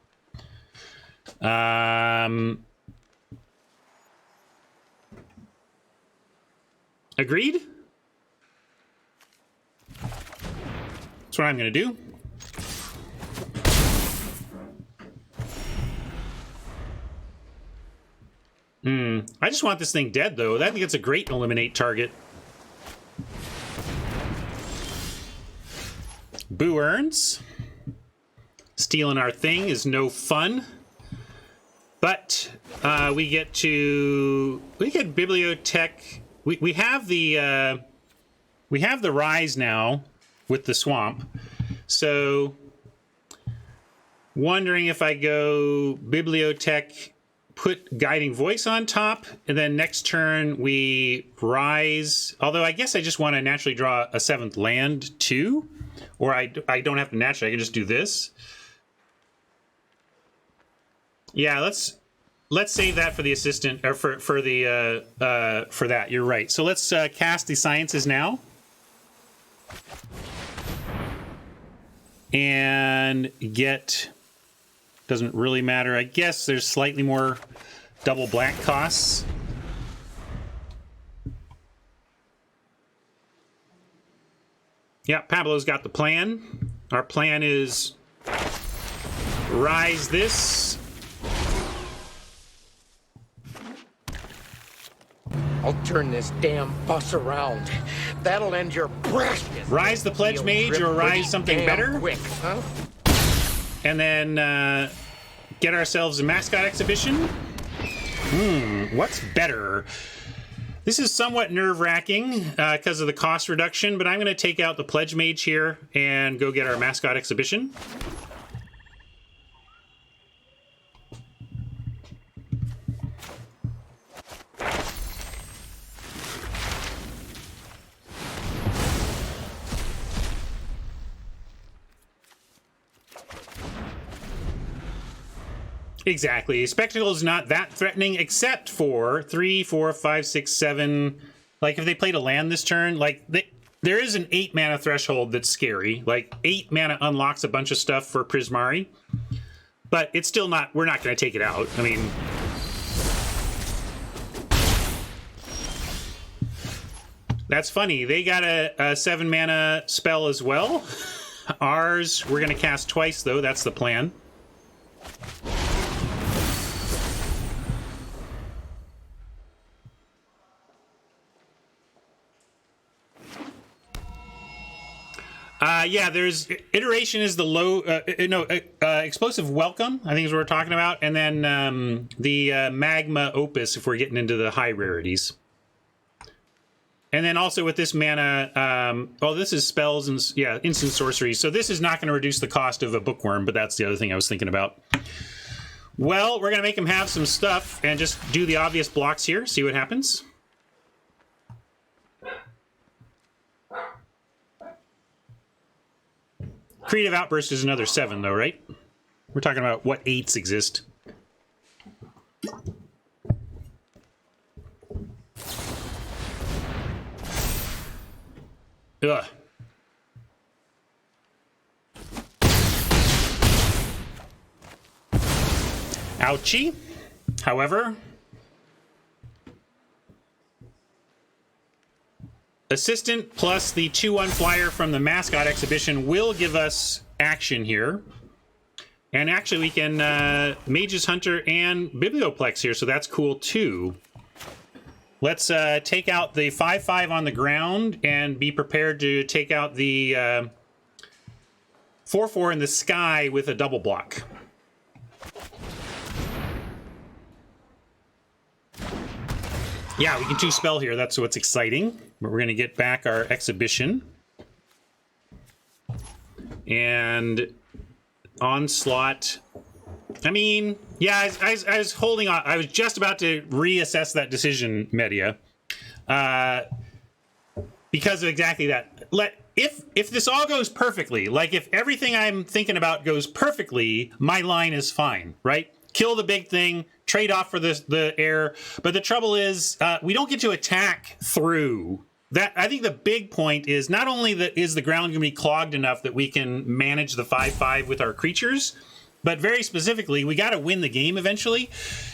Agreed? That's what I'm going to do. I just want this thing dead, though. I think it's a great eliminate target. Boo earns. Stealing our thing is no fun. But we get Bibliotech. We have the Rise now with the Swamp. So wondering if I go Bibliotech, put Guiding Voice on top, and then next turn we Rise. Although I guess I just want to naturally draw a 7th land too. Or I don't have to naturally, I can just do this. Yeah, let's save that for the assistant, or for that. You're right. So let's cast the sciences now, and get. Doesn't really matter. I guess there's slightly more double black costs. Yeah, Pablo's got the plan. Our plan is Rise this. I'll turn this damn bus around. That'll end your brashness. Rise the Pledge Mage or Rise something better. Quick, huh? And then get ourselves a mascot exhibition. What's better? This is somewhat nerve-wracking because of the cost reduction, but I'm going to take out the Pledge Mage here and go get our mascot exhibition. Exactly. Spectacle is not that threatening, except for 3, 4, 5, 6, 7. Like, if they played a land this turn, like, there is an 8 mana threshold that's scary. Like, 8 mana unlocks a bunch of stuff for Prismari. But it's still not, we're not going to take it out. I mean, that's funny. They got a 7 mana spell as well. Ours, we're going to cast twice, though. That's the plan. Yeah, there's iteration is the low, explosive welcome, I think is what we're talking about. And then the magma opus if we're getting into the high rarities. And then also with this mana, this is spells and instant sorceries. So this is not going to reduce the cost of a bookworm, but that's the other thing I was thinking about. Well, we're going to make him have some stuff and just do the obvious blocks here, see what happens. Creative Outburst is another 7, though, right? We're talking about what 8s exist. Ugh. Ouchie. However, Assistant plus the 2/1 flyer from the Mascot exhibition will give us action here. And actually we can Mage's Hunter and Biblioplex here, so that's cool too. Let's take out the 5/5 on the ground and be prepared to take out the 4/4 in the sky with a double block. Yeah, we can 2-spell here. That's what's exciting. But we're going to get back our exhibition. And Onslaught. I mean, yeah, I was holding on. I was just about to reassess that decision, Media. Because of exactly that. If this all goes perfectly, like if everything I'm thinking about goes perfectly, my line is fine, right? Kill the big thing, trade off for the air. But the trouble is, we don't get to attack through that. I think the big point is not only that is the ground going to be clogged enough that we can manage the 5/5 with our creatures, but very specifically, we got to win the game eventually.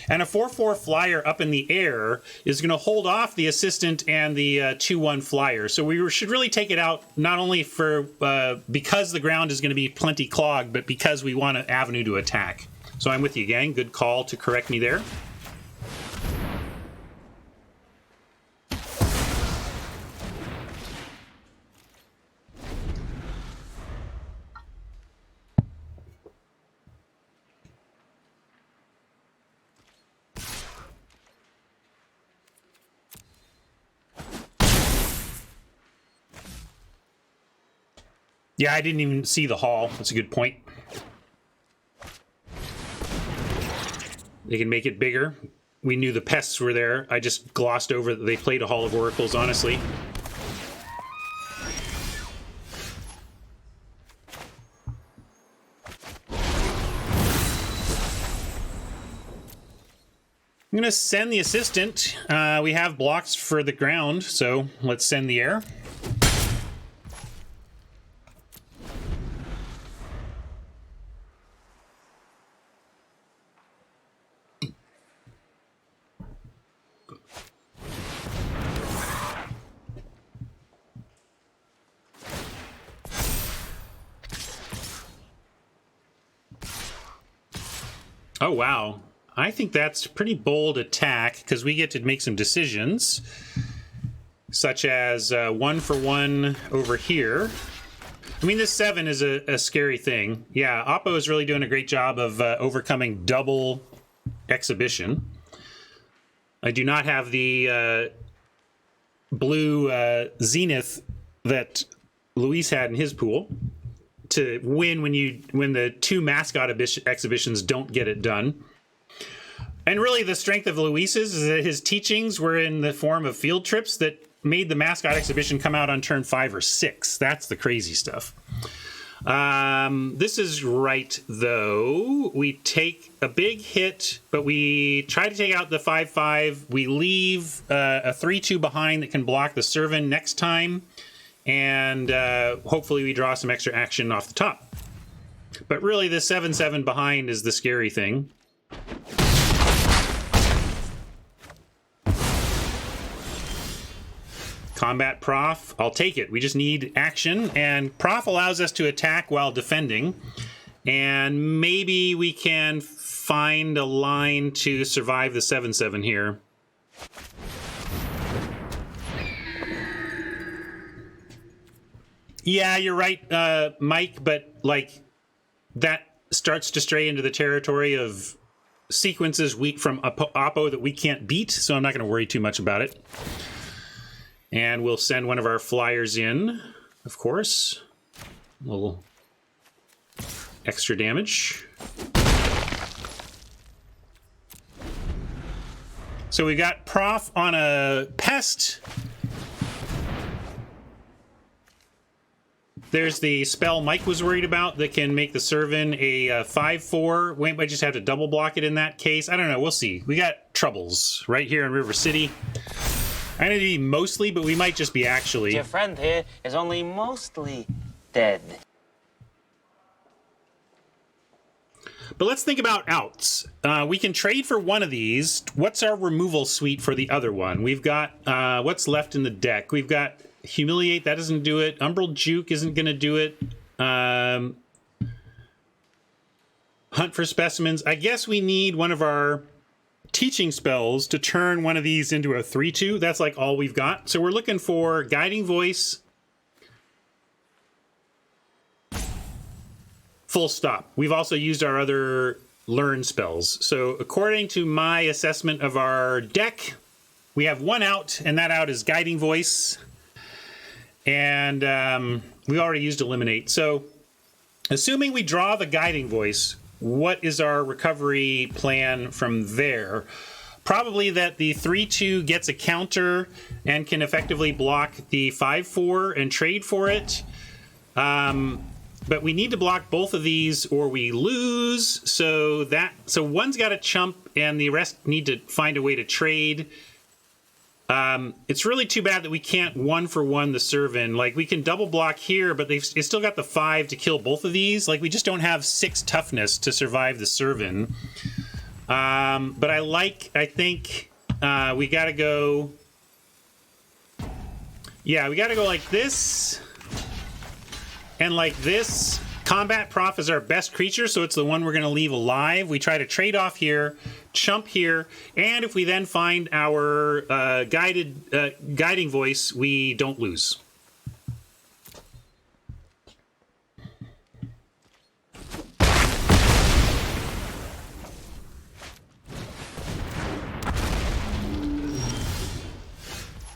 And a 4/4 flyer up in the air is going to hold off the assistant and the 2/1 flyer. So we should really take it out not only for because the ground is going to be plenty clogged, but because we want an avenue to attack. So I'm with you, gang. Good call to correct me there. Yeah, I didn't even see the hall. That's a good point. They can make it bigger. We knew the pests were there. I just glossed over that they played a Hall of Oracles, honestly. I'm going to send the assistant. We have blocks for the ground, so let's send the air. Oh, wow. I think that's a pretty bold attack because we get to make some decisions, such as 1-for-1 over here. I mean, this 7 is a scary thing. Yeah, Oppo is really doing a great job of overcoming double exhibition. I do not have the blue Zenith that Luis had in his pool to win when the 2 mascot exhibitions don't get it done. And really the strength of Luis's is that his teachings were in the form of field trips that made the mascot exhibition come out on turn 5 or 6. That's the crazy stuff. This is right, though. We take a big hit, but we try to take out the 5/5. We leave a 3/2 behind that can block the Servant next time. And hopefully we draw some extra action off the top. But really, the 7/7 behind is the scary thing. Combat Prof, I'll take it. We just need action, and Prof allows us to attack while defending. And maybe we can find a line to survive the 7/7 here. Yeah, you're right, Mike, but like that starts to stray into the territory of sequences weak from Oppo that we can't beat, so I'm not going to worry too much about it. And we'll send one of our flyers in, of course. A little extra damage. So we got Prof on a pest. There's the spell Mike was worried about that can make the Servant a 5/4. We might just have to double block it in that case. I don't know. We'll see. We got troubles right here in River City. I know to be mostly, but we might just be actually. Your friend here is only mostly dead. But let's think about outs. We can trade for one of these. What's our removal suite for the other one? We've got what's left in the deck. We've got Humiliate. That doesn't do it. Umbral Juke isn't going to do it. Hunt for Specimens. I guess we need one of our teaching spells to turn one of these into a 3/2. That's like all we've got. So we're looking for Guiding Voice. Full stop. We've also used our other learn spells. So according to my assessment of our deck, we have one out, and that out is Guiding Voice. And we already used Eliminate. So assuming we draw the Guiding Voice, what is our recovery plan from there? Probably that the 3/2 gets a counter and can effectively block the 5/4 and trade for it. But we need to block both of these or we lose. So one's got a chump and the rest need to find a way to trade. It's really too bad that we can't 1-for-1 the Servant. Like, we can double block here, but it's still got the 5 to kill both of these. Like, we just don't have 6 toughness to survive the Servant. But I think we got to go... Yeah, we got to go like this and like this. Combat Prof is our best creature, so it's the one we're going to leave alive. We try to trade off here, chump here, and if we then find our Guiding Voice, we don't lose.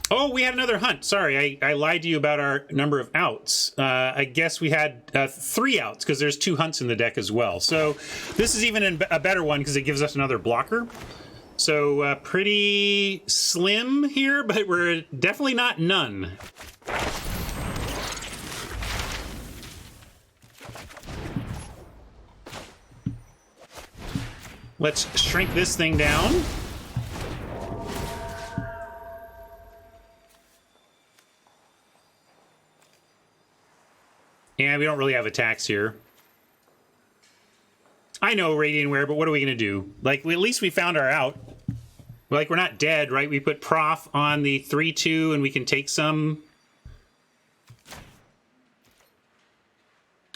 Oh, we had another hunt. Sorry, I lied to you about our number of outs. I guess we had 3 outs because there's 2 hunts in the deck as well. So this is even a better one because it gives us another blocker. So pretty slim here, but we're definitely not none. Let's shrink this thing down. And we don't really have attacks here. I know Radiantware, but what are we going to do? Like, at least we found our out. Like, we're not dead, right? We put Prof on the 3/2 and we can take some.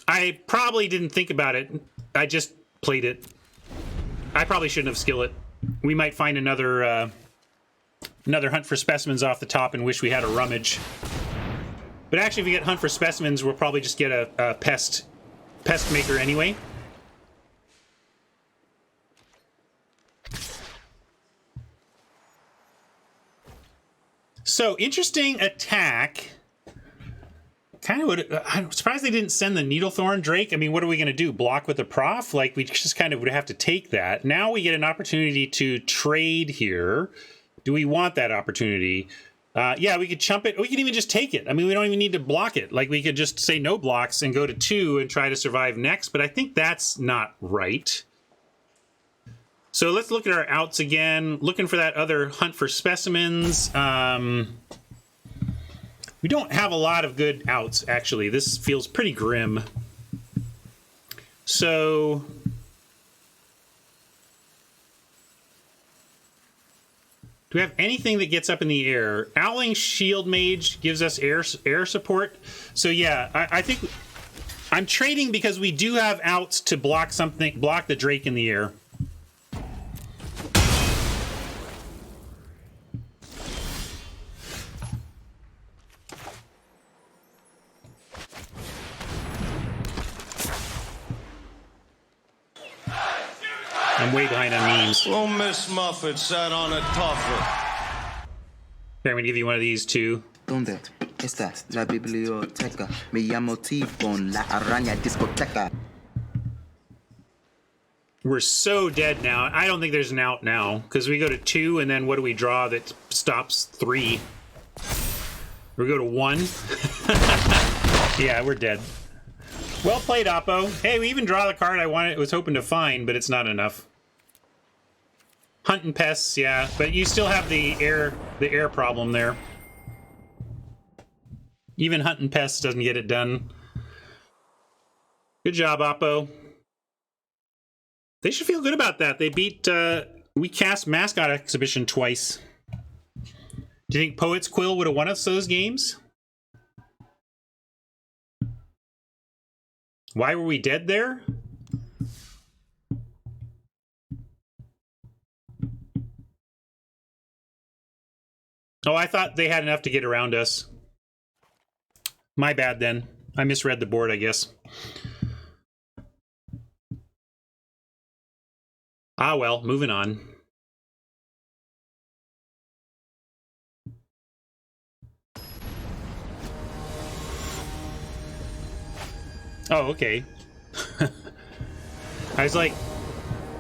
I probably didn't think about it. I just played it. I probably shouldn't have Skillet. We might find another Hunt for Specimens off the top and wish we had a Rummage. But actually, if we get Hunt for Specimens, we'll probably just get a Pest Maker anyway. So, interesting attack. Kind of would... I'm surprised they didn't send the Needlethorn Drake. I mean, what are we going to do? Block with the Prof? Like, we just kind of would have to take that. Now we get an opportunity to trade here. Do we want that opportunity? Yeah, we could chump it. We could even just take it. I mean, we don't even need to block it. Like, we could just say no blocks and go to 2 and try to survive next. But I think that's not right. So let's look at our outs again. Looking for that other Hunt for Specimens. We don't have a lot of good outs, actually. This feels pretty grim. So... do we have anything that gets up in the air? Owling Shield Mage gives us air support. So yeah, I think I'm trading because we do have outs to block something, block the Drake in the air. I'm way behind on memes. Well, Miss Muffet sat on a tuffet. Here, I'm going to give you one of these too. ¿Dónde estás? La biblioteca. Me llamo T-Bone, la araña discoteca. We're so dead now. I don't think there's an out now, because we go to 2, and then what do we draw that stops 3? We go to 1. Yeah, we're dead. Well played, Oppo. Hey, we even draw the card I was hoping to find, but it's not enough. Hunt and pests, yeah, but you still have the air problem there. Even hunt and pests doesn't get it done. Good job, Oppo. They should feel good about that. They beat, we cast Mascot Exhibition twice. Do you think Poet's Quill would have won us those games? Why were we dead there? Oh, I thought they had enough to get around us. My bad then. I misread the board, I guess. Ah, well, moving on. Oh, okay. I was like,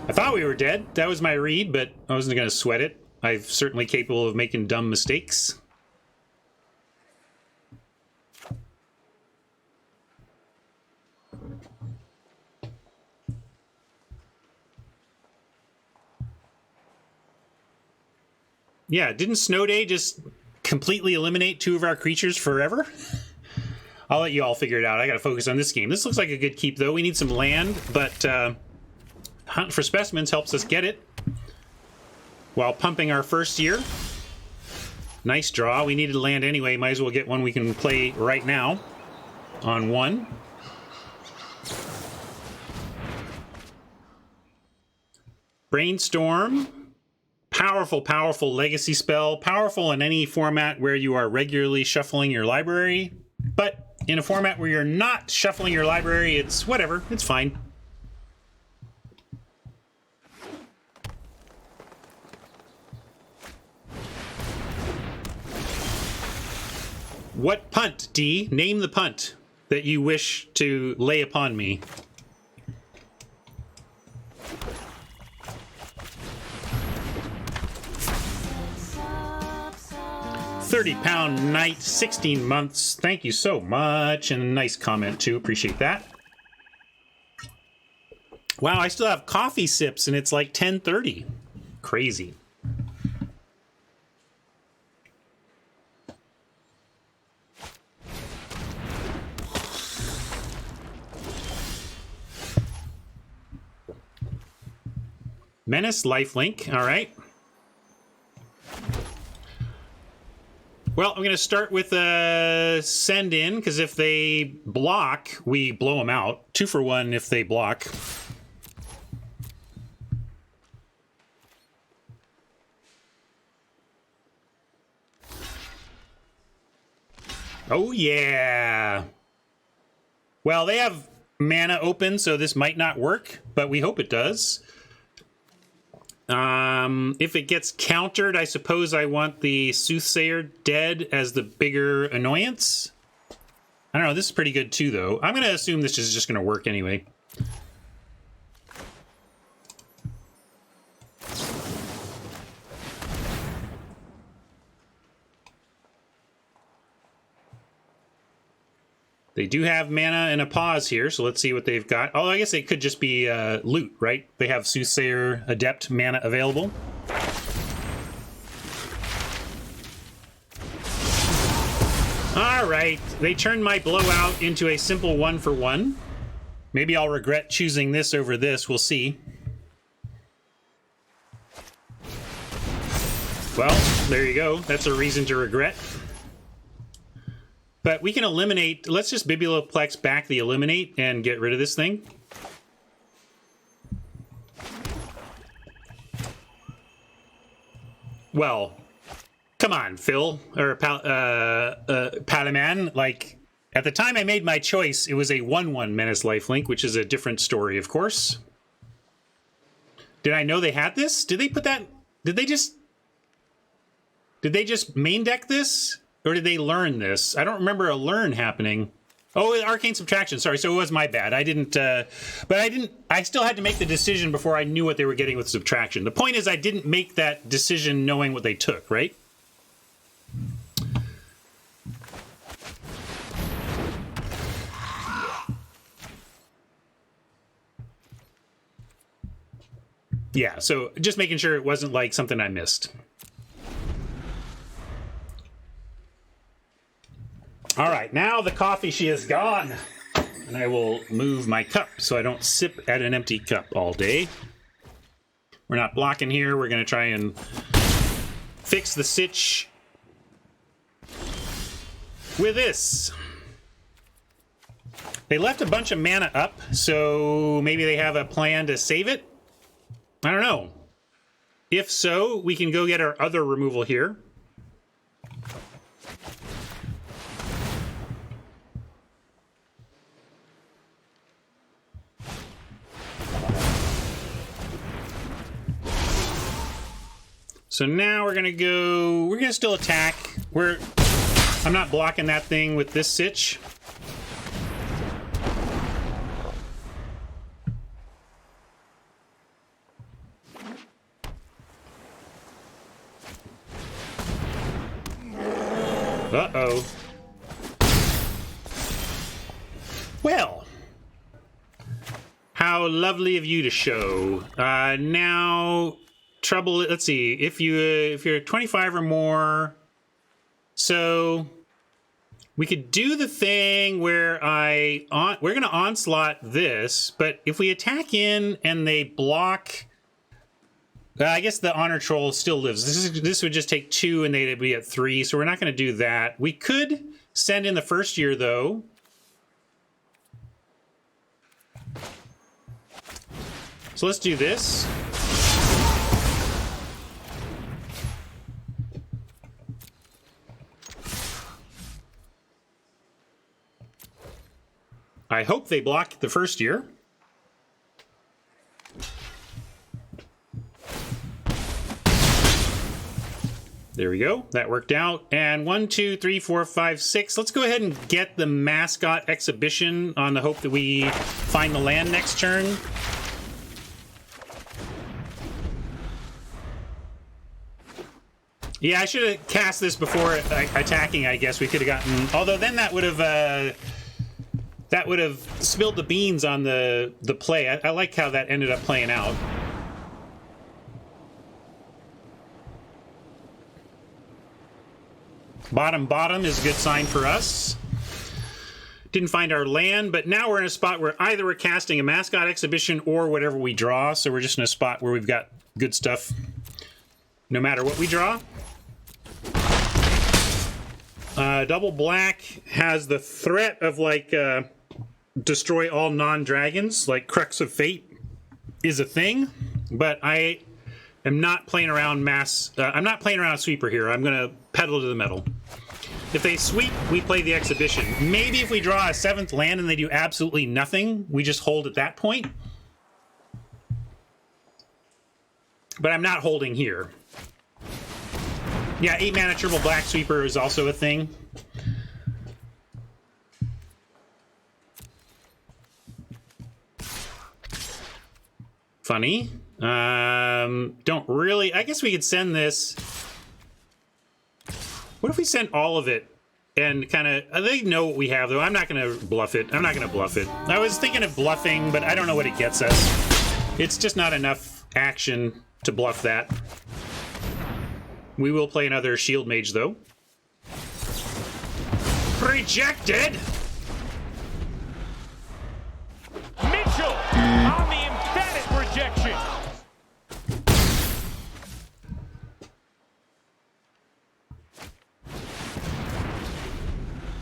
I thought we were dead. That was my read, but I wasn't going to sweat it. I'm certainly capable of making dumb mistakes. Yeah, didn't Snow Day just completely eliminate 2 of our creatures forever? I'll let you all figure it out. I gotta focus on this game. This looks like a good keep, though. We need some land, but Hunt for Specimens helps us get it while pumping our first year. Nice draw. We needed land anyway. Might as well get one we can play right now on 1. Brainstorm. Powerful, powerful legacy spell. Powerful in any format where you are regularly shuffling your library. But in a format where you're not shuffling your library, it's whatever. It's fine. What punt, D? Name the punt that you wish to lay upon me. £30 Knight, 16 months. Thank you so much. And a nice comment, too. Appreciate that. Wow, I still have coffee sips, and it's like 10:30. Crazy. Menace, lifelink. All right. Well, I'm going to start with a send in, because if they block, we blow them out. 2 for 1 if they block. Oh, yeah. Well, they have mana open, so this might not work, but we hope it does. If it gets countered, I suppose I want the Soothsayer dead as the bigger annoyance. I don't know, this is pretty good too, though. I'm going to assume this is just going to work anyway. They do have mana and a pause here, so let's see what they've got. Oh, I guess it could just be loot, right? They have Soothsayer Adept mana available. All right, they turned my blowout into a simple 1 for 1. Maybe I'll regret choosing this over this, we'll see. Well, there you go. That's a reason to regret. But we can eliminate, let's just Biblioplex back the eliminate and get rid of this thing. Well, come on, Phil, or Palaman. Like, at the time I made my choice, it was a 1/1 Menace lifelink, which is a different story, of course. Did I know they had this? Did they put that? Did they just main deck this? Or did they learn this? I don't remember a learn happening. Oh, arcane subtraction. Sorry, so it was my bad. I didn't, but I still had to make the decision before I knew what they were getting with subtraction. The point is I didn't make that decision knowing what they took, right? Yeah, so just making sure it wasn't like something I missed. All right, now the coffee, she is gone. And I will move my cup so I don't sip at an empty cup all day. We're not blocking here. We're going to try and fix the sitch with this. They left a bunch of mana up, so maybe they have a plan to save it? I don't know. If so, we can go get our other removal here. So now we're gonna go, we're gonna still attack. I'm not blocking that thing with this sitch. Uh-oh. Well, how lovely of you to show. Now, trouble, let's see, if you're 25 or more, so we could do the thing where we're gonna onslaught this, but if we attack in and they block, I guess the Honor Troll still lives. This would just take 2 and they'd be at 3, so we're not going to do that. We could send in the first year, though. So let's do this. I hope they block the first year. There we go. That worked out. And 1, 2, 3, 4, 5, 6. Let's go ahead and get the mascot exhibition on the hope that we find the land next turn. Yeah, I should have cast this before attacking, I guess. We could have gotten... Although then that would have spilled the beans on the play. I like how that ended up playing out. Bottom is a good sign for us. Didn't find our land, but now we're in a spot where either we're casting a mascot exhibition or whatever we draw, so we're just in a spot where we've got good stuff no matter what we draw. Double black has the threat of, like, destroy all non-dragons, like Crux of Fate is a thing, but I am not playing around I'm not playing around a sweeper here. I'm going to pedal to the metal. If they sweep, we play the exhibition. Maybe if we draw a 7th land and they do absolutely nothing, we just hold at that point. But I'm not holding here. Yeah, 8 mana triple black sweeper is also a thing. Funny. Don't really... I guess we could send this... What if we send all of it and kind of... They know what we have, though. I'm not going to bluff it. I'm not going to bluff it. I was thinking of bluffing, but I don't know what it gets us. It's just not enough action to bluff that. We will play another Shield Mage, though. Rejected! Mitchell on the emphatic rejection.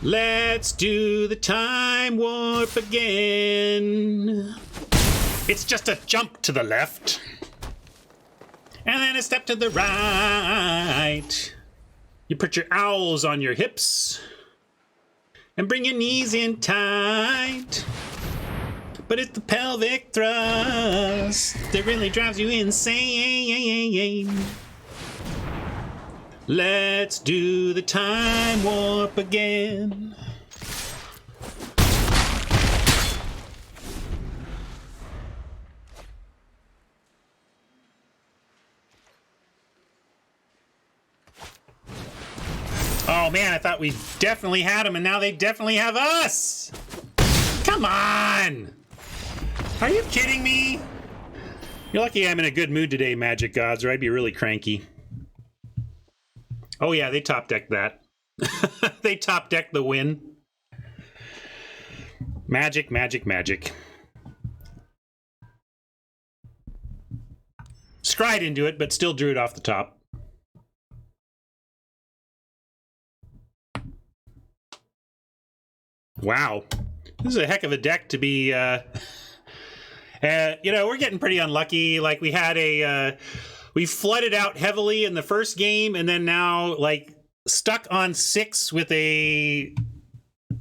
Let's do the time warp again. It's just a jump to the left. And then a step to the right. You put your owls on your hips. And bring your knees in tight. But it's the pelvic thrust that really drives you insane. Let's do the time warp again. Oh man, I thought we definitely had them, and now they definitely have us! Come on! Are you kidding me? You're lucky I'm in a good mood today, Magic Gods, or I'd be really cranky. Oh yeah, they top decked that. They top decked the win. Magic, magic, magic. Scryed into it, but still drew it off the top. Wow. This is a heck of a deck to be, you know, we're getting pretty unlucky. Like, we had we flooded out heavily in the first game, and then now, like, stuck on 6 with a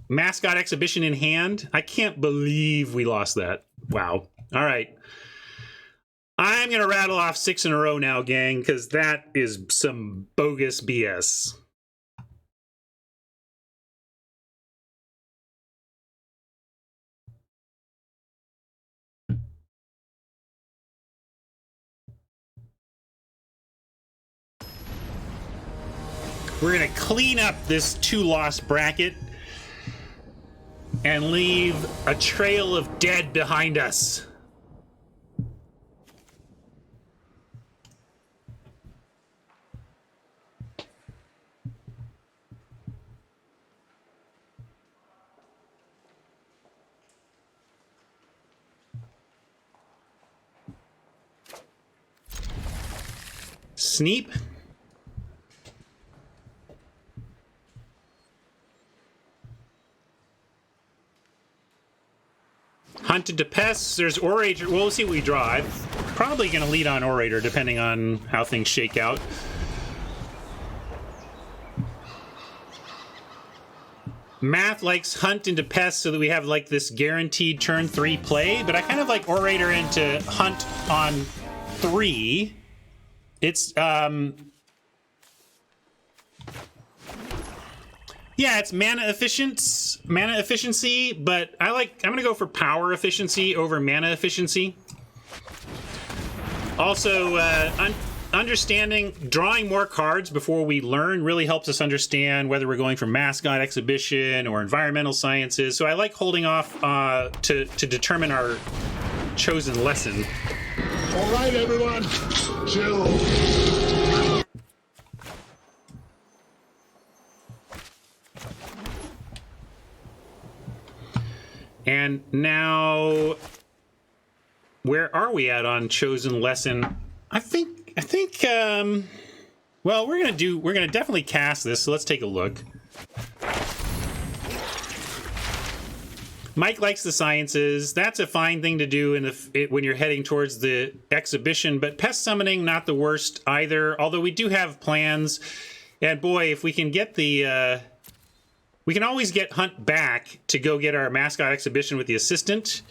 mascot exhibition in hand. I can't believe we lost that. Wow. All right. I'm going to rattle off 6 in a row now, gang, because that is some bogus BS. We're going to clean up this 2-loss bracket and leave a trail of dead behind us. Sneep. Hunted to Pests. There's Orator. We'll see what we draw. I'm probably going to lead on Orator, depending on how things shake out. Math likes Hunt into Pests so that we have like this guaranteed turn 3 play, but I kind of like Orator into Hunt on 3. It's yeah, it's mana efficiency, but I'm gonna go for power efficiency over mana efficiency. Also, understanding drawing more cards before we learn really helps us understand whether we're going for mascot exhibition or environmental sciences. So I like holding off to determine our chosen lesson. All right, everyone, chill. And now, where are we at on chosen lesson? I think, well, we're gonna definitely cast this, so let's take a look. Mike likes the sciences. That's a fine thing to do when you're heading towards the exhibition, but pest summoning, not the worst either, although we do have plans. And boy, if we can get the, we can always get Hunt back to go get our mascot exhibition with the assistant.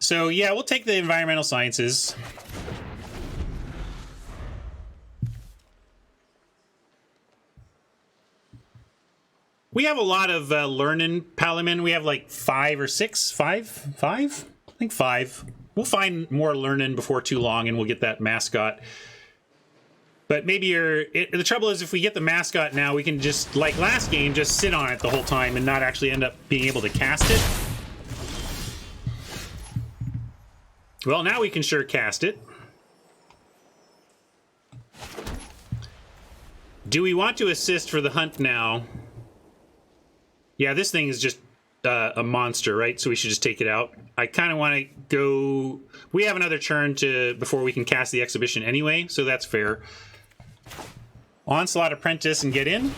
So yeah, we'll take the environmental sciences. We have a lot of learning Palamin. We have like 5 or 6. 5? I think 5. We'll find more learning before too long, and we'll get that mascot. But maybe the trouble is if we get the mascot now, we can just, like last game, just sit on it the whole time and not actually end up being able to cast it. Well, now we can sure cast it. Do we want to assist for the Hunt now? Yeah, this thing is just a monster, right? So we should just take it out. I kind of want to go... We have another turn before we can cast the exhibition anyway, so that's fair. Onslaught Apprentice and get in.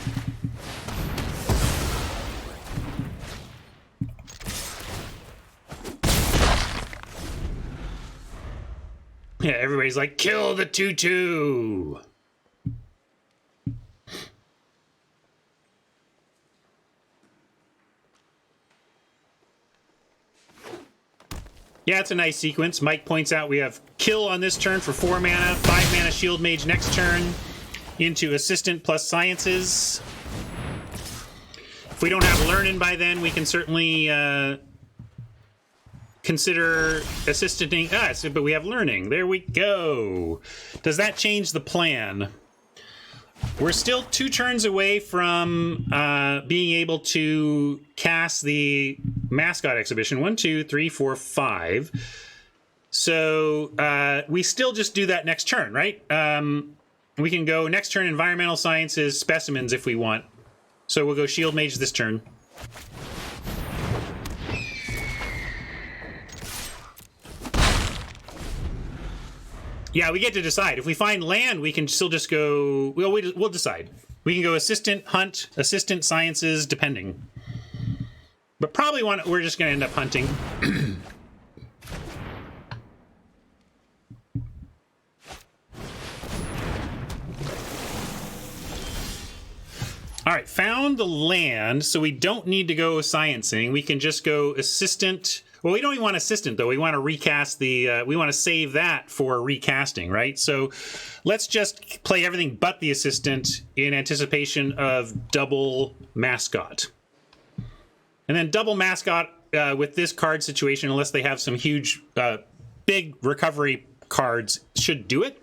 Yeah, everybody's like, kill the 2/2. Yeah, it's a nice sequence. Mike points out we have kill on this turn for 4 mana, 5 mana shield mage next turn, into assistant plus sciences. If we don't have learning by then, we can certainly consider assistanting us, but we have learning. There we go. Does that change the plan? We're still 2 turns away from being able to cast the mascot exhibition. 1, 2, 3, 4, 5. So we still just do that next turn, right? We can go next turn environmental sciences specimens if we want. So we'll go shield mage this turn. Yeah, we get to decide. If we find land, we can still just go... Well, we'll decide. We can go assistant, hunt, assistant, sciences, depending. But probably we're just going to end up hunting. All right, found the land, so we don't need to go sciencing. We can just go assistant... Well, we don't even want assistant, though. We want to recast the... we want to save that for recasting, right? So let's just play everything but the assistant in anticipation of double mascot. And then double mascot with this card situation, unless they have some huge, big recovery cards, should do it.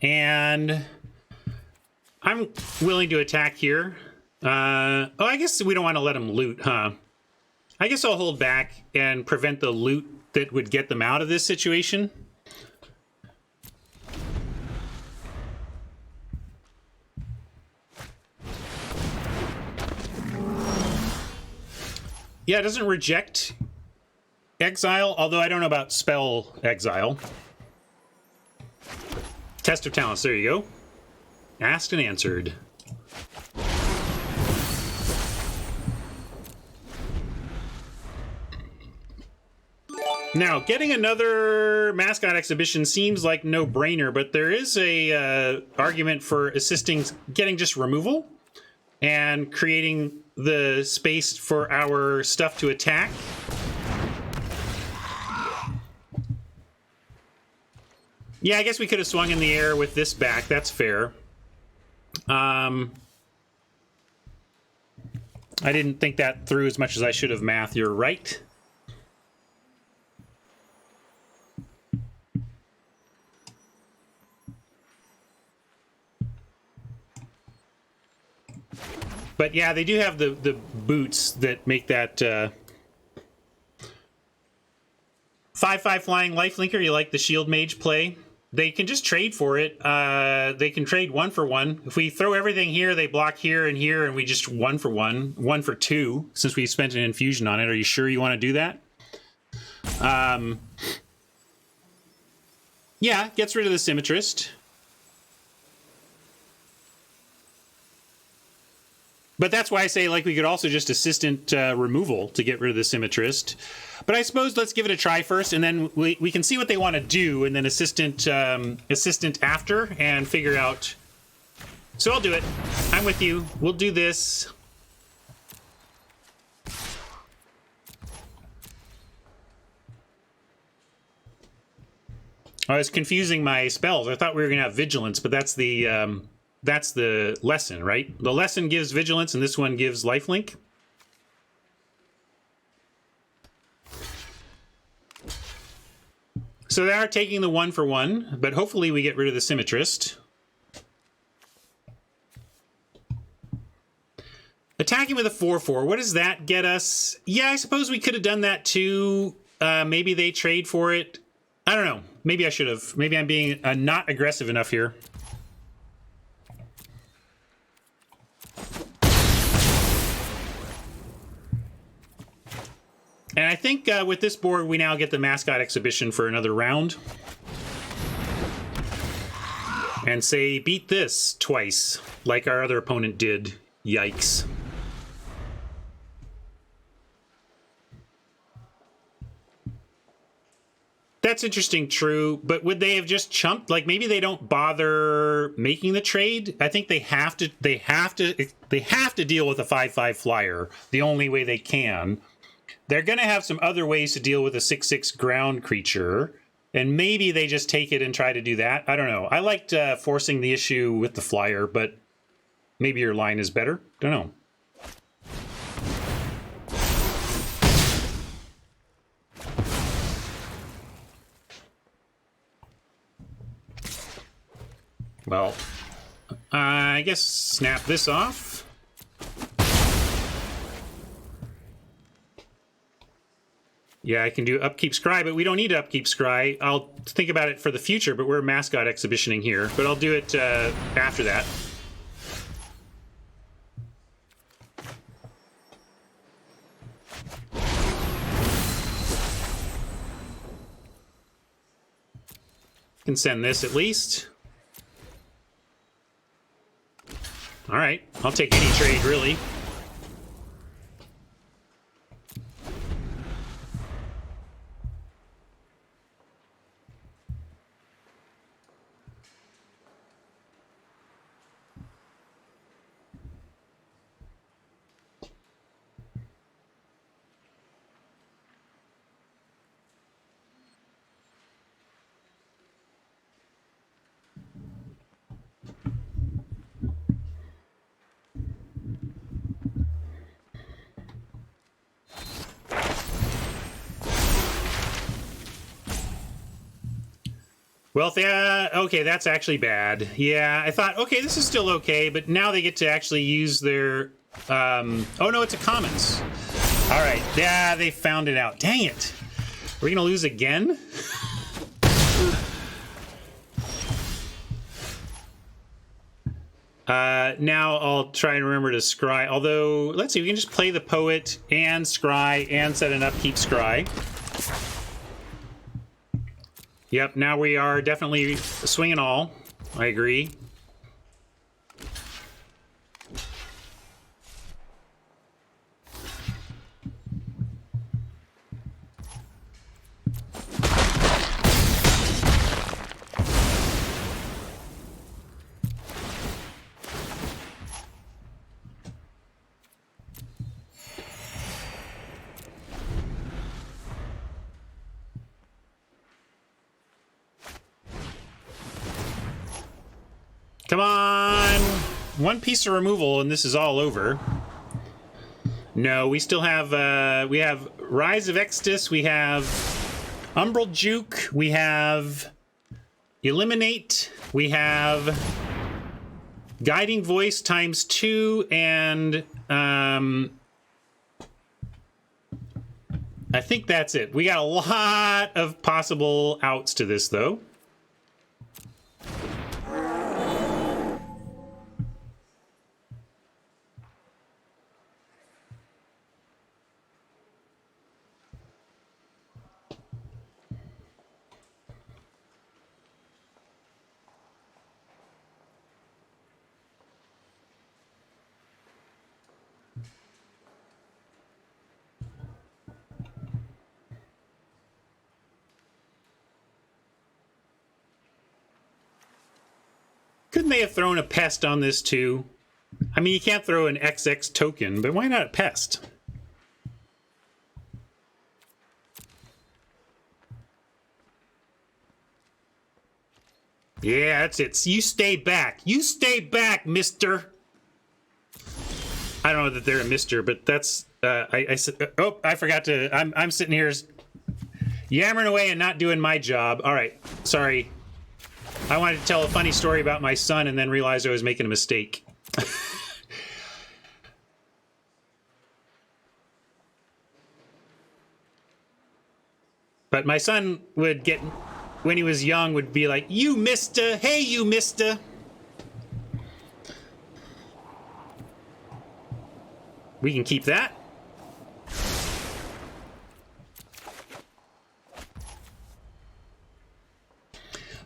And I'm willing to attack here. Oh, I guess we don't want to let them loot, huh? I guess I'll hold back and prevent the loot that would get them out of this situation. Yeah, it doesn't reject exile, although I don't know about spell exile. Test of talents, there you go. Asked and answered. Now, getting another mascot exhibition seems like no-brainer, but there is a argument for assisting getting just removal and creating the space for our stuff to attack. Yeah, I guess we could have swung in the air with this back. That's fair. I didn't think that through as much as I should have, Math. You're right. But yeah, they do have the boots that make that 5/5 flying lifelinker. You like the shield mage play? They can just trade for it. They can trade 1 for 1. If we throw everything here, they block here, and we just 1 for 1, 1 for 2, since we spent an infusion on it. Are you sure you want to do that? Yeah, gets rid of the Symmetrist. But that's why I say, like, we could also just assistant removal to get rid of the Symmetrist. But I suppose let's give it a try first, and then we can see what they want to do, and then assistant after, and figure out. So I'll do it. I'm with you. We'll do this. I was confusing my spells. I thought we were going to have Vigilance, but that's the lesson, right? The lesson gives Vigilance, and this one gives Lifelink. So they are taking the 1 for 1, but hopefully we get rid of the Symmetrist. Attacking with a 4/4, what does that get us? Yeah, I suppose we could have done that too. Maybe they trade for it. I don't know. Maybe I should have. Maybe I'm being not aggressive enough here. And I think with this board, we now get the mascot exhibition for another round. and say, beat this twice, like our other opponent did. Yikes. That's interesting, true, but would they have just chumped? Like, maybe they don't bother making the trade. I think they have to deal with a 5/5 flyer the only way they can. They're going to have some other ways to deal with a 6/6 ground creature, and maybe they just take it and try to do that. I don't know. I liked forcing the issue with the flyer, but maybe your line is better. Don't know. Well, I guess snap this off. Yeah, I can do upkeep scry, but we don't need to upkeep scry. I'll think about it for the future, but we're mascot exhibitioning here. But I'll do it after that. Can send this at least. All right, I'll take any trade, really. Well, okay, that's actually bad. Yeah, I thought, okay, this is still okay, but now they get to actually use their... oh, no, it's a commons. All right, yeah, they found it out. Dang it. Are we going to lose again? Now I'll try and remember to scry. Although, let's see, we can just play the poet and scry and set an upkeep scry. Yep, now we are definitely swinging all. I agree. Come on! One piece of removal and this is all over. No, we still have, we have Rise of Extus, we have Umbral Juke, we have Eliminate, we have Guiding Voice ×2, and I think that's it. We got a lot of possible outs to this, though. Couldn't they have thrown a pest on this too? I mean, you can't throw an XX token, but why not a pest? Yeah, that's it. You stay back. You stay back, mister. I don't know that they're a mister, but that's... I forgot to... I'm sitting here yammering away and not doing my job. All right, sorry. I wanted to tell a funny story about my son and then realized I was making a mistake. But my son would get, when he was young, would be like, "You mister, hey you mister." We can keep that.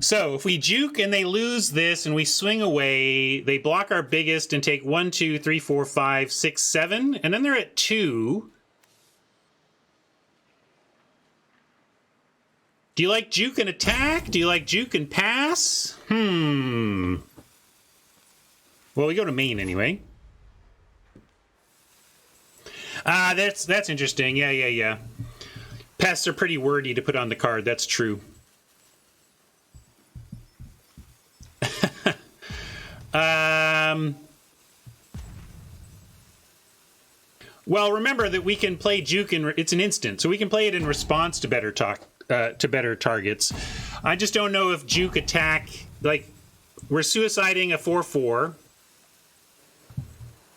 So if we juke and they lose this and we swing away, they block our biggest and take 1, 2, 3, 4, 5, 6, 7, and then they're at 2. Do you like juke and attack? Do you like juke and pass? Well, we go to main anyway. That's interesting. Yeah. Pests are pretty wordy to put on the card. That's true. Well, remember that we can play juke it's an instant, so we can play it in response to better targets. I just don't know if juke attack, like, we're suiciding a 4/4,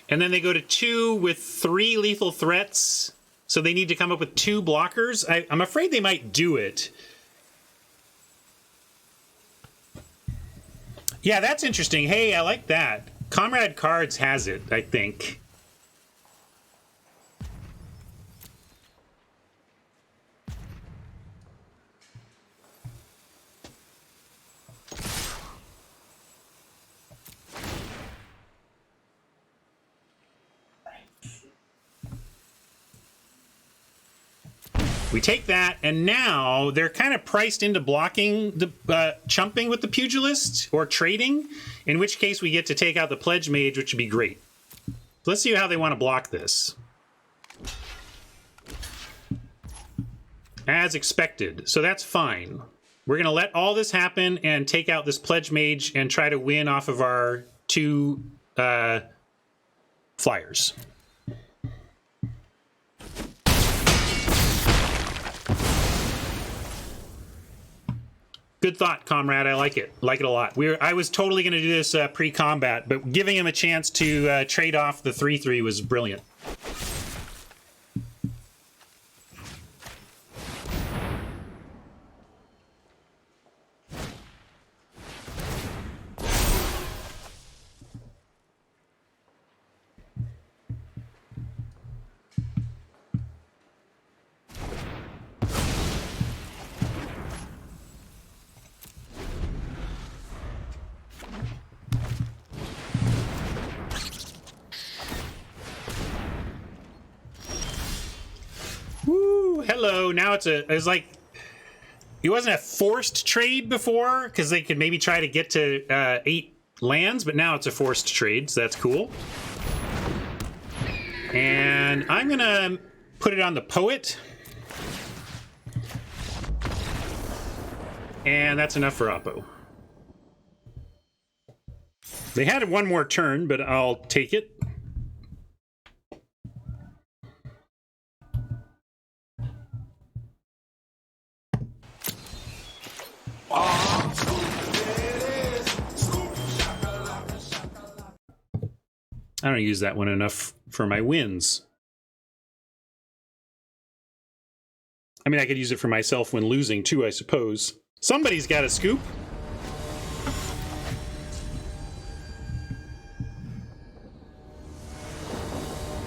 and then they go to 2 with 3 lethal threats, so they need to come up with 2 blockers. I'm afraid they might do it. Yeah, that's interesting. Hey, I like that. Comrade Cards has it, I think. We take that, and now they're kind of priced into blocking the chumping with the pugilist or trading, in which case we get to take out the pledge mage, which would be great. Let's see how they want to block this. As expected, so that's fine. We're going to let all this happen and take out this pledge mage and try to win off of our 2 flyers. Good thought, comrade. I like it. Like it a lot. I was totally going to do this pre-combat, but giving him a chance to trade off the 3/3 was brilliant. Hello, now it's like, it wasn't a forced trade before, because they could maybe try to get to 8 lands, but now it's a forced trade, so that's cool. And I'm gonna put it on the Poet. And that's enough for Oppo. They had one more turn, but I'll take it. I don't use that one enough for my wins. I mean, I could use it for myself when losing too, I suppose. Somebody's got a scoop.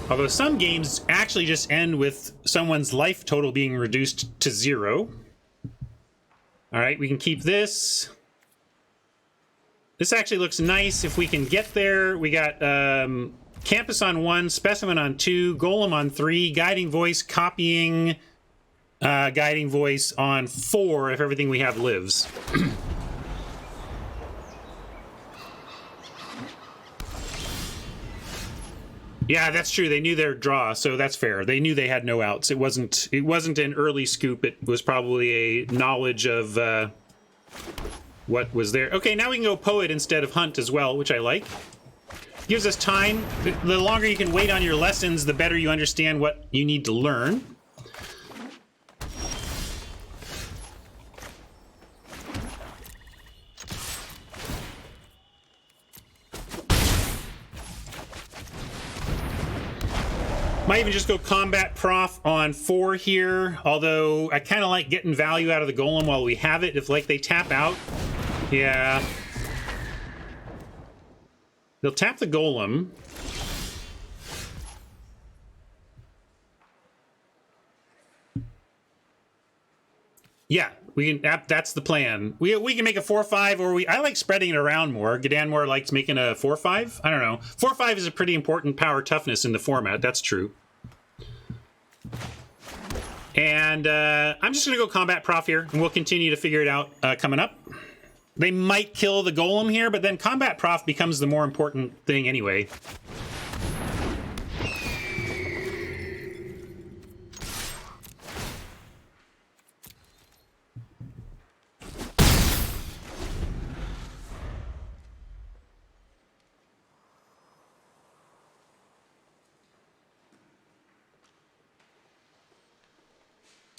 Although some games actually just end with someone's life total being reduced to 0. All right, we can keep this. This actually looks nice if we can get there. We got Campus on 1, Specimen on 2, Golem on 3, Guiding Voice copying Guiding Voice on 4 if everything we have lives. Yeah, that's true. They knew their draw, so that's fair. They knew they had no outs. It wasn't an early scoop. It was probably a knowledge of what was there. Okay, now we can go Poet instead of Hunt as well, which I like. Gives us time. The longer you can wait on your lessons, the better you understand what you need to learn. Might even just go Combat Prof on 4 here, although I kind of like getting value out of the Golem while we have it. If, like, they tap out, yeah. They'll tap the Golem. Yeah, we can. That's the plan. We can make a 4/5, or I like spreading it around more. Gedanmore likes making a 4/5. I don't know. 4/5 is a pretty important power toughness in the format. That's true. And I'm just gonna go combat prof here, and we'll continue to figure it out coming up. They might kill the golem here, but then combat prof becomes the more important thing anyway.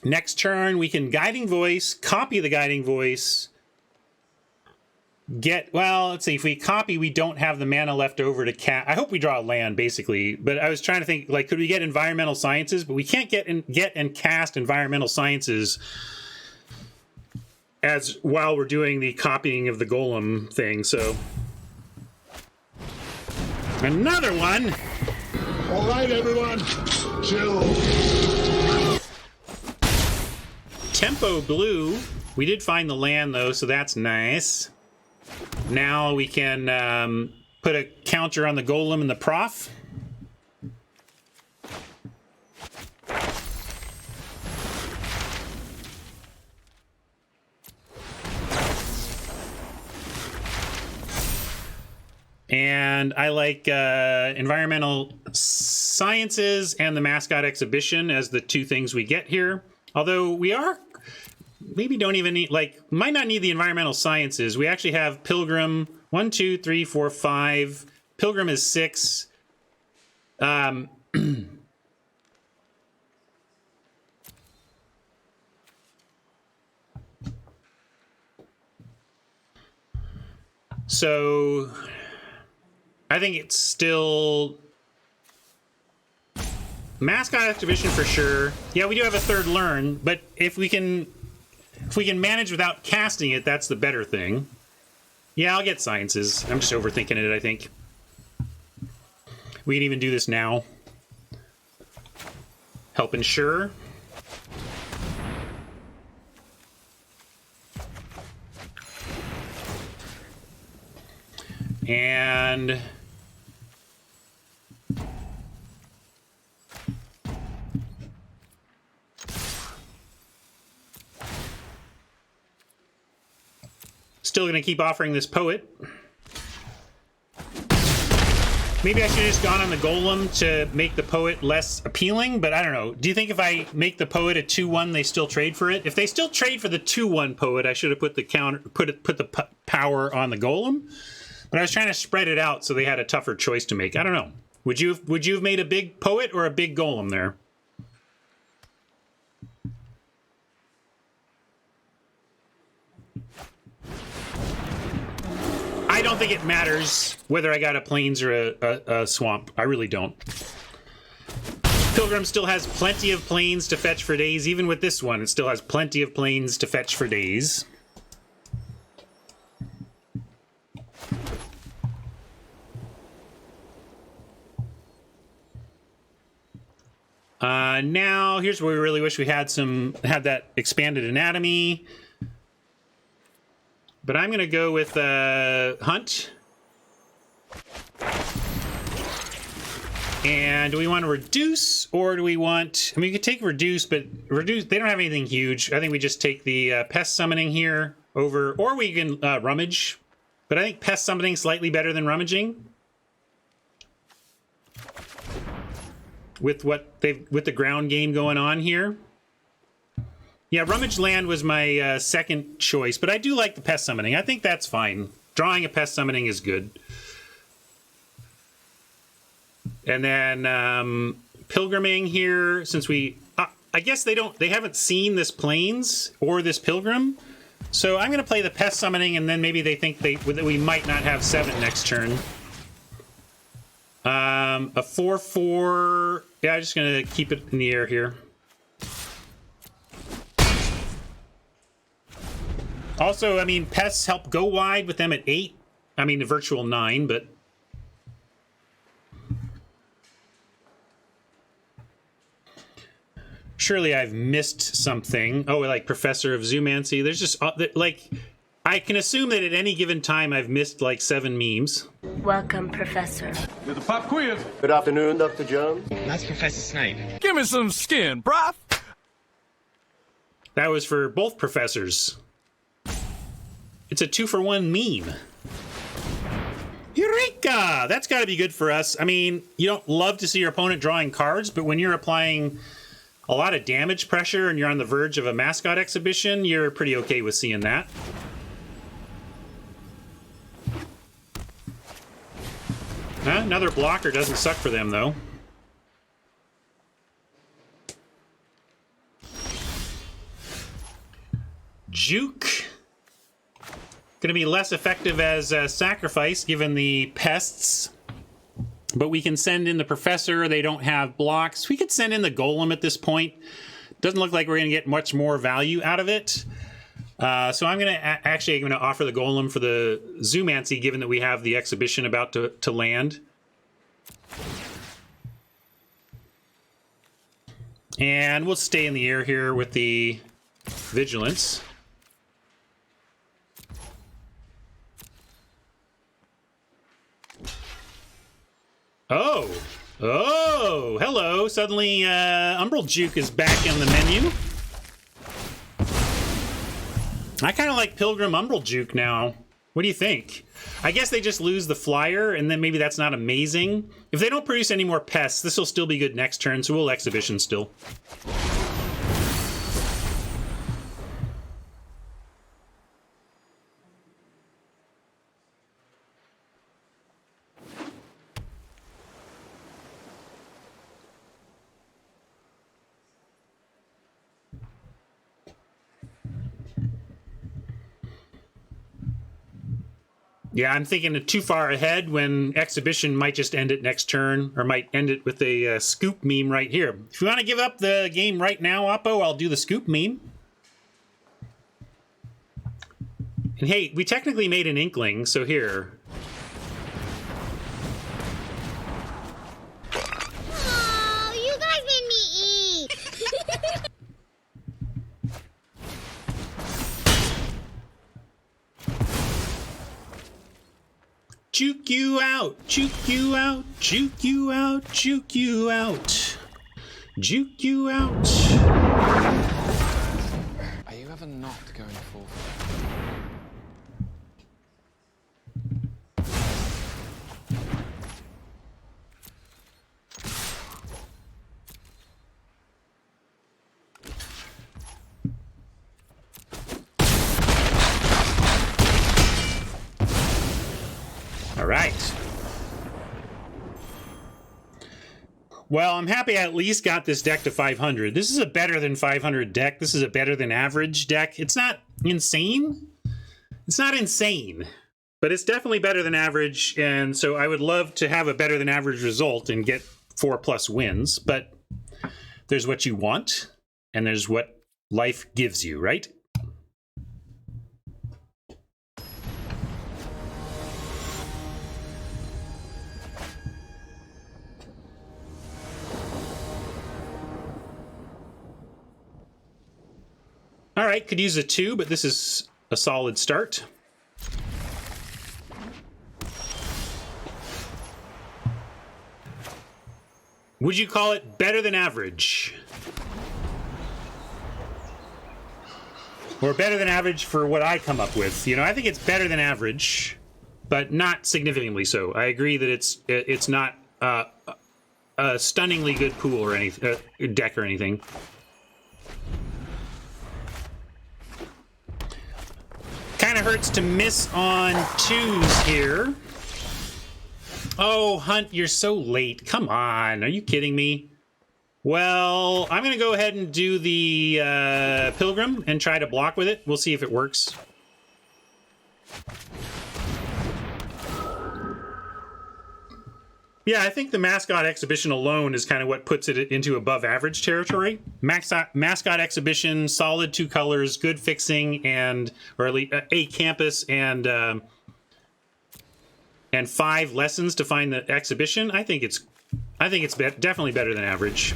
Next turn, we can Guiding Voice, copy the Guiding Voice, well, let's see, if we copy, we don't have the mana left over to cast. I hope we draw a land, basically, but I was trying to think, like, could we get Environmental Sciences? But we can't get and cast Environmental Sciences while we're doing the copying of the golem thing, so. Another one! All right, everyone, chill. Tempo blue. We did find the land, though, so that's nice. Now we can put a counter on the golem and the prof. And I like Environmental Sciences and the Mascot Exhibition as the two things we get here. Although we are, maybe don't even need, like, might not need the Environmental Sciences. We actually have Pilgrim, 1, 2, 3, 4, 5. Pilgrim is 6. So I think it's still Mascot Exhibition for sure. Yeah, we do have a third learn, but if we can manage without casting it, that's the better thing. Yeah, I'll get Sciences. I'm just overthinking it, I think. We can even do this now. Help ensure. And still going to keep offering this poet. Maybe I should have just gone on the golem to make the poet less appealing, but I don't know. Do you think if I make the poet a 2/1, they still trade for it? If they still trade for the 2/1 poet, I should have put the counter, put the power on the golem. But I was trying to spread it out so they had a tougher choice to make. I don't know. Would you have made a big poet or a big golem there? I don't think it matters whether I got a plains or a swamp. I really don't. Pilgrim still has plenty of plains to fetch for days. Even with this one, it still has plenty of plains to fetch for days. Now, here's where we really wish we had that expanded anatomy. But I'm going to go with Hunt. And do we want to reduce, or do we want... I mean, we could take reduce, but reduce, they don't have anything huge. I think we just take the pest summoning here over, or we can rummage. But I think pest summoning is slightly better than rummaging. With with the ground game going on here. Yeah, Rummage Land was my second choice, but I do like the pest summoning. I think that's fine. Drawing a pest summoning is good. And then pilgriming here, since we... I guess they haven't seen this plains or this pilgrim. So I'm going to play the pest summoning, and then maybe they think that we might not have 7 next turn. A 4/4... Yeah, I'm just going to keep it in the air here. Also, I mean, pests help go wide with them at 8. I mean, the virtual 9, but... Surely I've missed something. Oh, like Professor of Zoomancy. There's just, like, I can assume that at any given time I've missed like 7 memes. Welcome, Professor. To the pop quiz. Good afternoon, Dr. Jones. That's Professor Snape. Give me some skin, bruh. That was for both professors. It's a 2-for-1 meme. Eureka! That's got to be good for us. I mean, you don't love to see your opponent drawing cards, but when you're applying a lot of damage pressure and you're on the verge of a mascot exhibition, you're pretty okay with seeing that. Another blocker doesn't suck for them, though. Juke. Going to be less effective as a sacrifice given the pests. But we can send in the Professor. They don't have blocks. We could send in the Golem at this point. Doesn't look like we're going to get much more value out of it. So I'm going to offer the Golem for the Zoomancy, given that we have the exhibition about to land. And we'll stay in the air here with the Vigilance. Oh, hello. Suddenly, Umbral Juke is back in the menu. I kind of like Pilgrim Umbral Juke now. What do you think? I guess they just lose the flyer, and then maybe that's not amazing. If they don't produce any more pests, this will still be good next turn, so we'll exhibition still. Yeah, I'm thinking too far ahead when exhibition might just end it next turn, or might end it with a scoop meme right here. If you want to give up the game right now, Oppo, I'll do the scoop meme. And hey, we technically made an Inkling, so here. Oh, you guys made me eat. Juke you out, juke you out, juke you out, juke you out, juke you out. Are you ever not going full? All right. Well, I'm happy I at least got this deck to 500. This is a better than 500 deck. This is a better than average deck. It's not insane. It's not insane, but it's definitely better than average. And so I would love to have a better than average result and get 4+ wins. But there's what you want, and there's what life gives you, right? All right, could use a 2, but this is a solid start. Would you call it better than average? Or better than average for what I come up with? You know, I think it's better than average, but not significantly so. I agree that it's not a stunningly good pool or anything, deck or anything. Kind of hurts to miss on 2s here. Oh, Hunt, you're so late. Come on, are you kidding me? Well, I'm going to go ahead and do the Pilgrim and try to block with it. We'll see if it works. Yeah, I think the Mascot Exhibition alone is kind of what puts it into above average territory. Mascot Exhibition, solid 2 colors, good fixing, and or at least a campus and 5 lessons to find the exhibition. I think it's definitely better than average.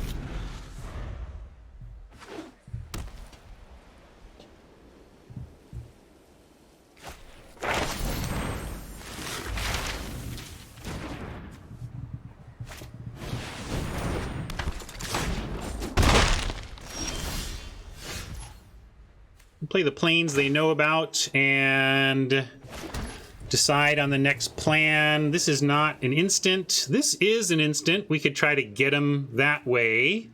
play the planes they know about, and decide on the next plan. This is not an instant. This is an instant. We could try to get them that way.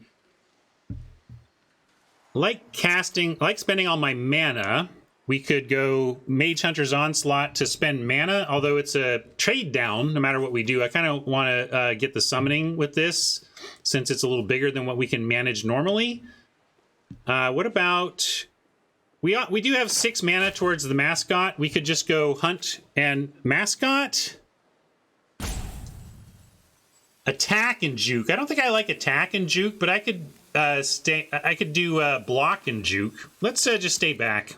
Like spending all my mana, we could go Mage Hunter's Onslaught to spend mana, although it's a trade down no matter what we do. I kind of want to get the summoning with this, since it's a little bigger than what we can manage normally. What about... We do have 6 mana towards the mascot. We could just go hunt and mascot. Attack and juke. I don't think I like attack and juke, but I could I could do block and juke. Let's just stay back.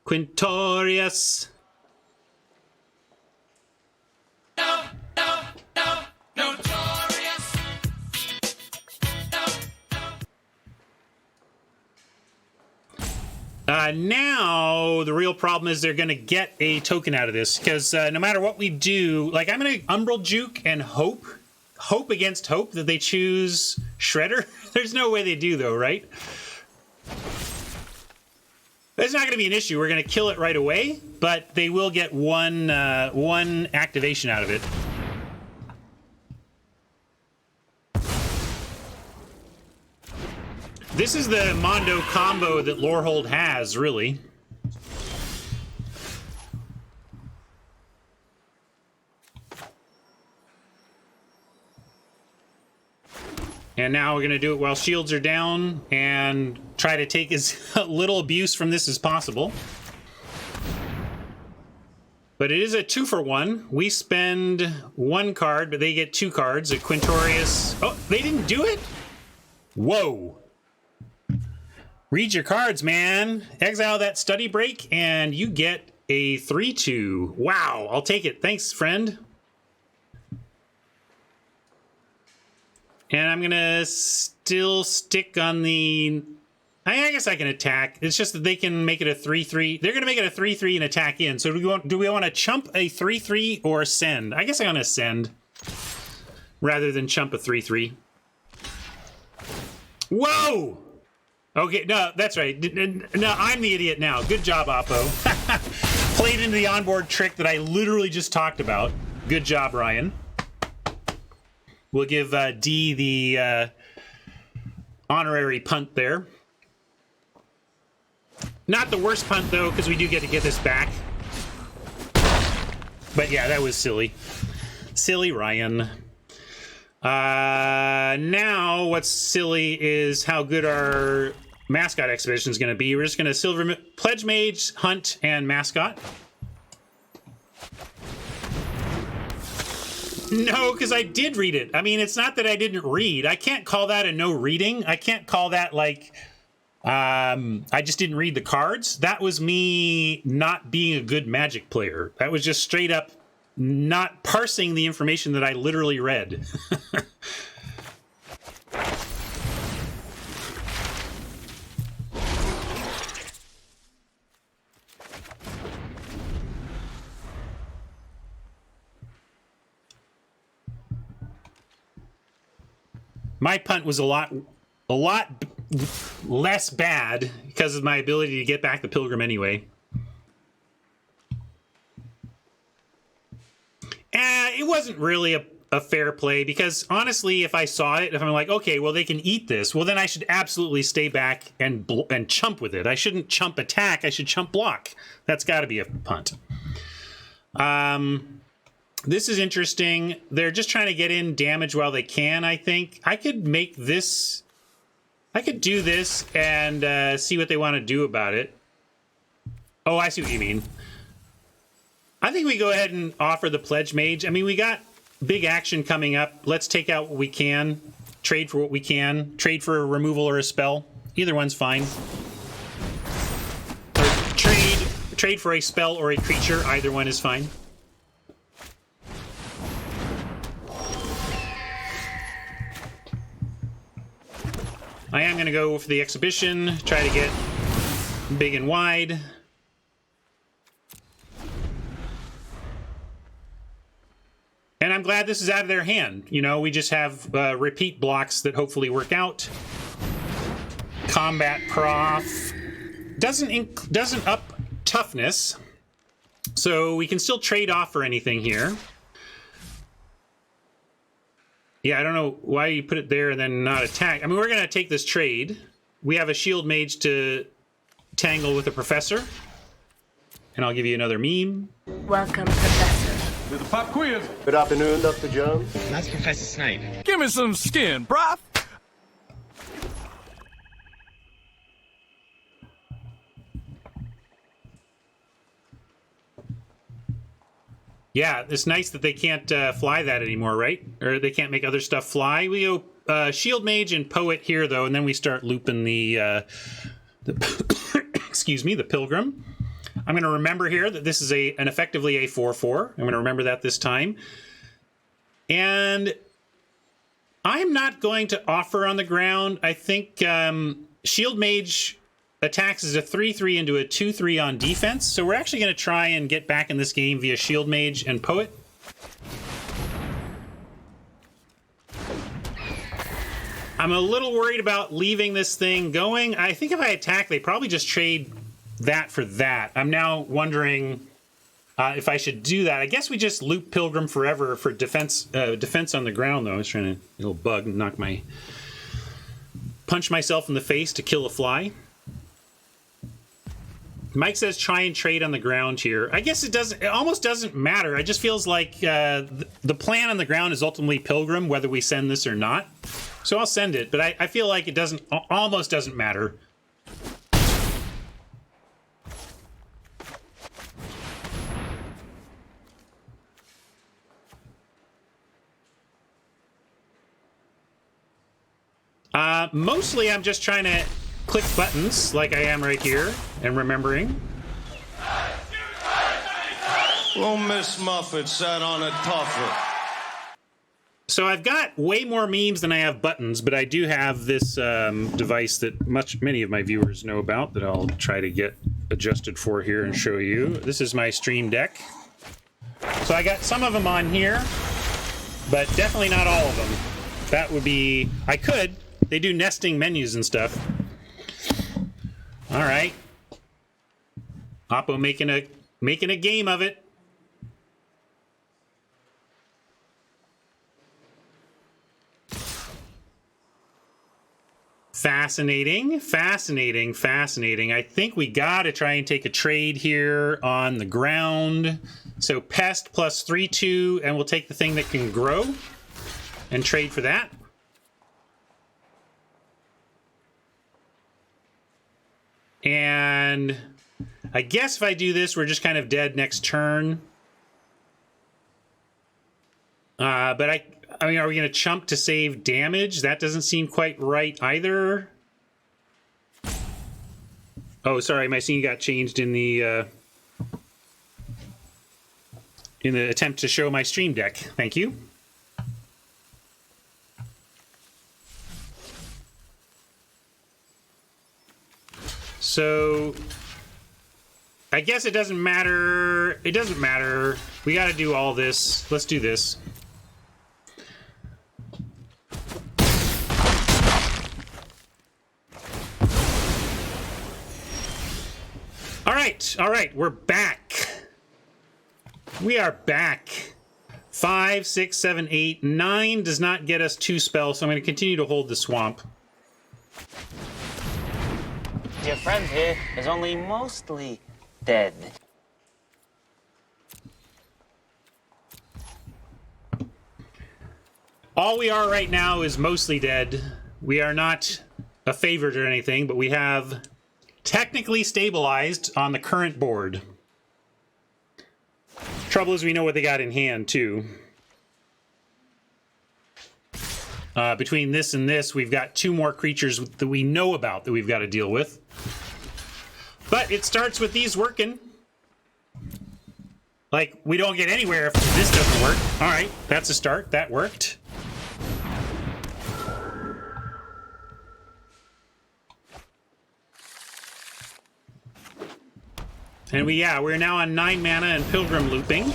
Quintorius. Now, the real problem is they're going to get a token out of this, because no matter what we do, like, I'm going to Umbral Juke and hope against hope that they choose Shredder. There's no way they do, though, right? It's not going to be an issue. We're going to kill it right away, but they will get one activation out of it. This is the Mondo combo that Lorehold has, really. And now we're going to do it while shields are down and try to take as little abuse from this as possible. But it is a 2-for-1. We spend 1 card, but they get 2 cards. A Quintorius... Oh, they didn't do it? Whoa. Read your cards, man. Exile that study break, and you get a 3-2. Wow, I'll take it. Thanks, friend. And I'm going to still stick on the... I guess I can attack. It's just that they can make it a 3-3. They're going to make it a 3-3 and attack in. So do we want to chump a 3-3 or send? I guess I'm going to send rather than chump a 3-3. Whoa! Okay, no, that's right. No, I'm the idiot now. Good job, Oppo. Played into the onboard trick that I literally just talked about. Good job, Ryan. We'll give D the honorary punt there. Not the worst punt, though, because we do get to get this back. But yeah, that was silly. Silly Ryan. Now, what's silly is how good our mascot expedition is going to be. We're just going to Pledge Mage, Hunt, and Mascot. No, because I did read it. I mean, it's not that I didn't read. I can't call that a no reading. I can't call that like... I just didn't read the cards. That was me not being a good Magic player. That was just straight up not parsing the information that I literally read. My punt was a lot less bad because of my ability to get back the Pilgrim anyway. It wasn't really a fair play because honestly, if I saw it, if I'm like, okay, well, they can eat this, well, then I should absolutely stay back and chump with it. I shouldn't chump attack. I should chump block. That's got to be a punt. This is interesting. They're just trying to get in damage while they can, I think. I could make this... I could do this and see what they want to do about it. Oh, I see what you mean. I think we go ahead and offer the Pledge Mage. I mean, we got big action coming up. Let's take out what we can. Trade for what we can. Trade for a removal or a spell. Either one's fine. Or trade for a spell or a creature. Either one is fine. I am going to go for the exhibition, try to get big and wide. glad this is out of their hand. You know, we just have repeat blocks that hopefully work out. Combat prof doesn't up toughness, so we can still trade off for anything here. Yeah, I don't know why you put it there and then not attack. I mean, we're going to take this trade. We have a shield mage to tangle with a professor. And I'll give you another meme. Welcome, Professor. To the pop quiz. Good afternoon, Dr. Jones. That's Professor Snape. Give me some skin, bruv. Yeah, it's nice that they can't fly that anymore, right? Or they can't make other stuff fly. We go shield mage and poet here, though, and then we start looping the excuse me, the pilgrim. I'm going to remember here that this is an effectively a 4/4. I'm going to remember that this time. And I'm not going to offer on the ground. I think shield mage attacks as a 3/3 into a 2/3 on defense. So we're actually going to try and get back in this game via shield mage and poet. I'm a little worried about leaving this thing going. I think if I attack, they probably just trade that for that. I'm now wondering if I should do that. I guess we just loop Pilgrim forever for defense on the ground, though. I was trying to, a little bug, punch myself in the face to kill a fly. Mike says try and trade on the ground here. I guess it almost doesn't matter. It just feels like the plan on the ground is ultimately Pilgrim, whether we send this or not. So I'll send it, but I feel like it almost doesn't matter. Mostly I'm just trying to click buttons like I am right here and remembering. Well, Miss Muffet sat on a tougher. So I've got way more memes than I have buttons, but I do have this device that many of my viewers know about that I'll try to get adjusted for here and show you. This is my Stream Deck. So I got some of them on here, but definitely not all of them. That would be... I could. They do nesting menus and stuff. All right. Oppo making a game of it. Fascinating, fascinating, fascinating. I think we gotta try and take a trade here on the ground. So pest plus 3/2, and we'll take the thing that can grow and trade for that. And I guess if I do this, we're just kind of dead next turn. But I mean, are we going to chump to save damage? That doesn't seem quite right either. Oh, sorry, my scene got changed in the attempt to show my Stream Deck. Thank you. So I guess it doesn't matter. It doesn't matter. We got to do all this. Let's do this. All right, we're back. We are back. 5, 6, 7, 8, 9 does not get us 2 spells, so I'm going to continue to hold the swamp. Your friend here is only mostly dead. All we are right now is mostly dead. We are not a favorite or anything, but we have technically stabilized on the current board. Trouble is we know what they got in hand, too. Between this and this, we've got 2 more creatures that we know about that we've got to deal with. But it starts with these working. Like, we don't get anywhere if this doesn't work. All right, that's a start. That worked. And we're now on 9 mana and Pilgrim looping.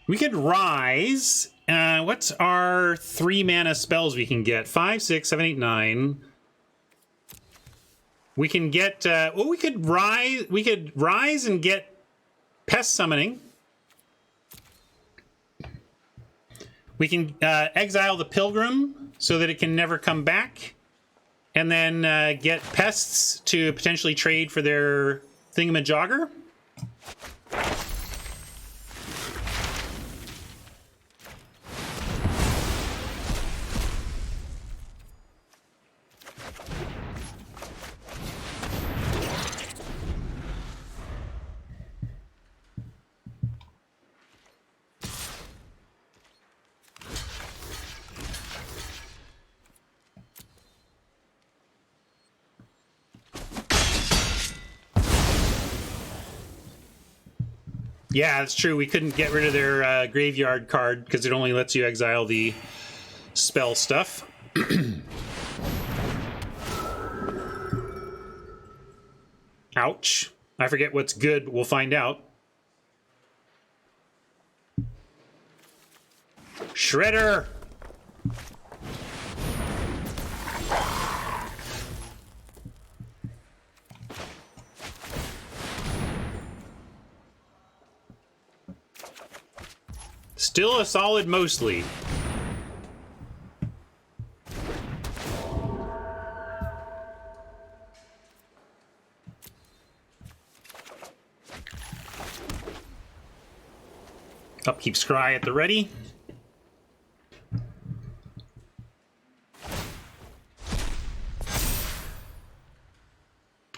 We could rise. What's our 3 mana spells we can get? 5, 6, 7, 8, 9. We can get. Well, we could rise. We could rise and get pest summoning. We can exile the Pilgrim so that it can never come back, and then get pests to potentially trade for their thingamajogger. Yeah, it's true. We couldn't get rid of their graveyard card because it only lets you exile the spell stuff. Ouch. I forget what's good, but we'll find out. Shredder! Still a solid mostly. Upkeep Scry at the ready.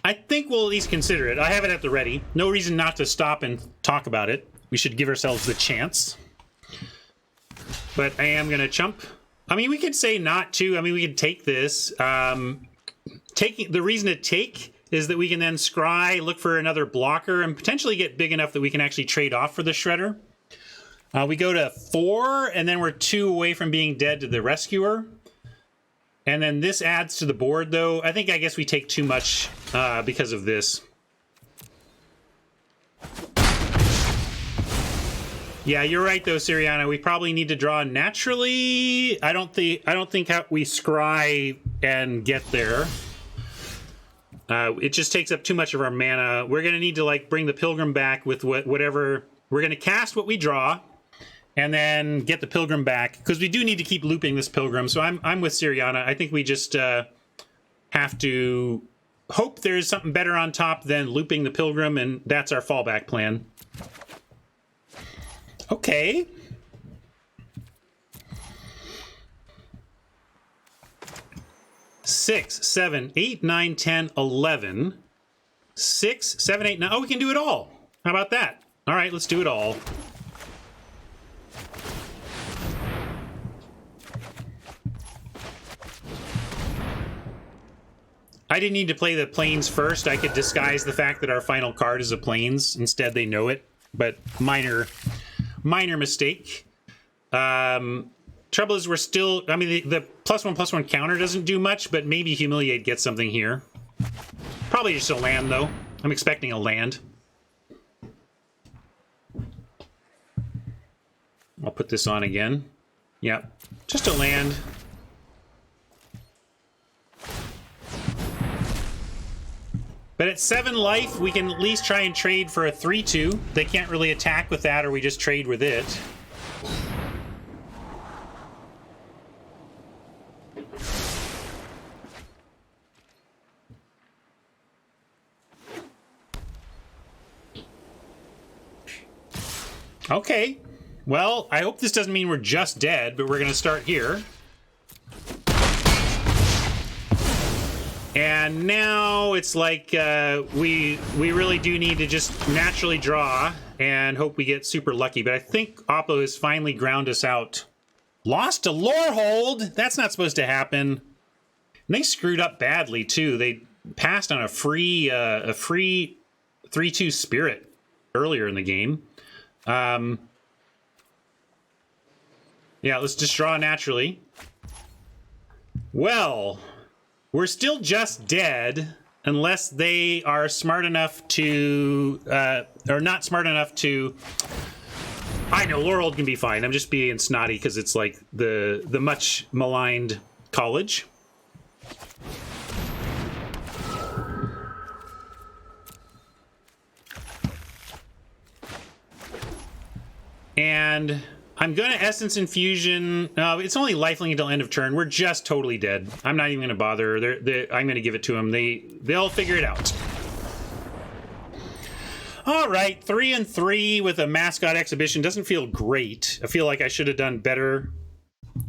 I think we'll at least consider it. I have it at the ready. No reason not to stop and talk about it. We should give ourselves the chance. But I am going to chump. I mean, we could say not to. I mean, we could take this. Taking the reason to take is that we can then scry, look for another blocker, and potentially get big enough that we can actually trade off for the Shredder. We go to 4, and then we're 2 away from being dead to the Rescuer. And then this adds to the board, though. I guess we take too much because of this. Yeah, you're right though, Siriana. We probably need to draw naturally. I don't think we scry and get there. It just takes up too much of our mana. We're gonna need to like bring the Pilgrim back with whatever. We're gonna cast what we draw, and then get the Pilgrim back because we do need to keep looping this Pilgrim. So I'm with Siriana. I think we just have to hope there's something better on top than looping the Pilgrim, and that's our fallback plan. Okay. Six, 7, 8, 9, 10, 11. 6, 7, 8, 9. Oh, we can do it all. How about that? All right, let's do it all. I didn't need to play the Plains first. I could disguise the fact that our final card is a Plains. Instead, they know it. But minor mistake. Trouble is we're still... I mean, the +1/+1 counter doesn't do much, but maybe Humiliate gets something here. Probably just a land, though. I'm expecting a land. I'll put this on again. Yeah, just a land. But at 7 life, we can at least try and trade for a 3/2. They can't really attack with that, or we just trade with it. Okay. Well, I hope this doesn't mean we're just dead, but we're going to start here. And now it's like we really do need to just naturally draw and hope we get super lucky. But I think Oppo has finally ground us out. Lost to Lorehold? That's not supposed to happen. And they screwed up badly, too. They passed on a free 3/2 Spirit earlier in the game. Yeah, let's just draw naturally. Well... we're still just dead unless they are smart enough to, or not smart enough to I know Laurel can be fine. I'm just being snotty because it's like the much maligned college. And I'm going to Essence Infusion. It's only lifelink until end of turn. We're just totally dead. I'm not even going to bother. I'm going to give it to them. They'll figure it out. All right, 3-3 with a mascot exhibition doesn't feel great. I feel like I should have done better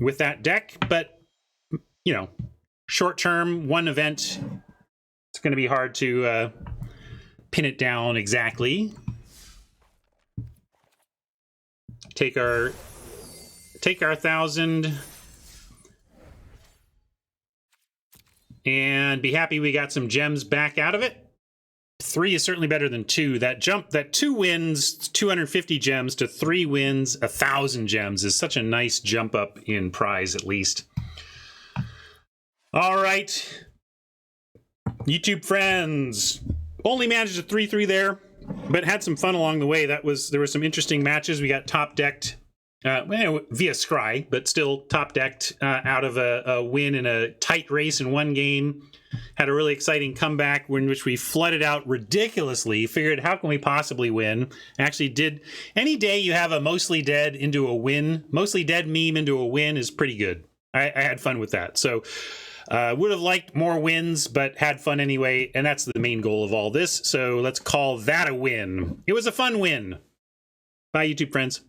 with that deck, but you know, short term, one event, it's going to be hard to pin it down exactly. Take our 1,000 and be happy we got some gems back out of it. 3 is certainly better than 2. That 2 wins 250 gems to 3 wins 1,000 gems is such a nice jump up in prize, at least. All right, YouTube friends, only managed a 3-3 there, but had some fun along the way. There were some interesting matches. We got top decked via Scry, but still top decked out of a win in a tight race in one game. Had a really exciting comeback in which we flooded out ridiculously, figured how can we possibly win. Actually did. Any day you have a mostly dead into a win, mostly dead meme into a win is pretty good. I had fun with that. So would have liked more wins, but had fun anyway, and that's the main goal of all this. So let's call that a win. It was a fun win. Bye, YouTube friends.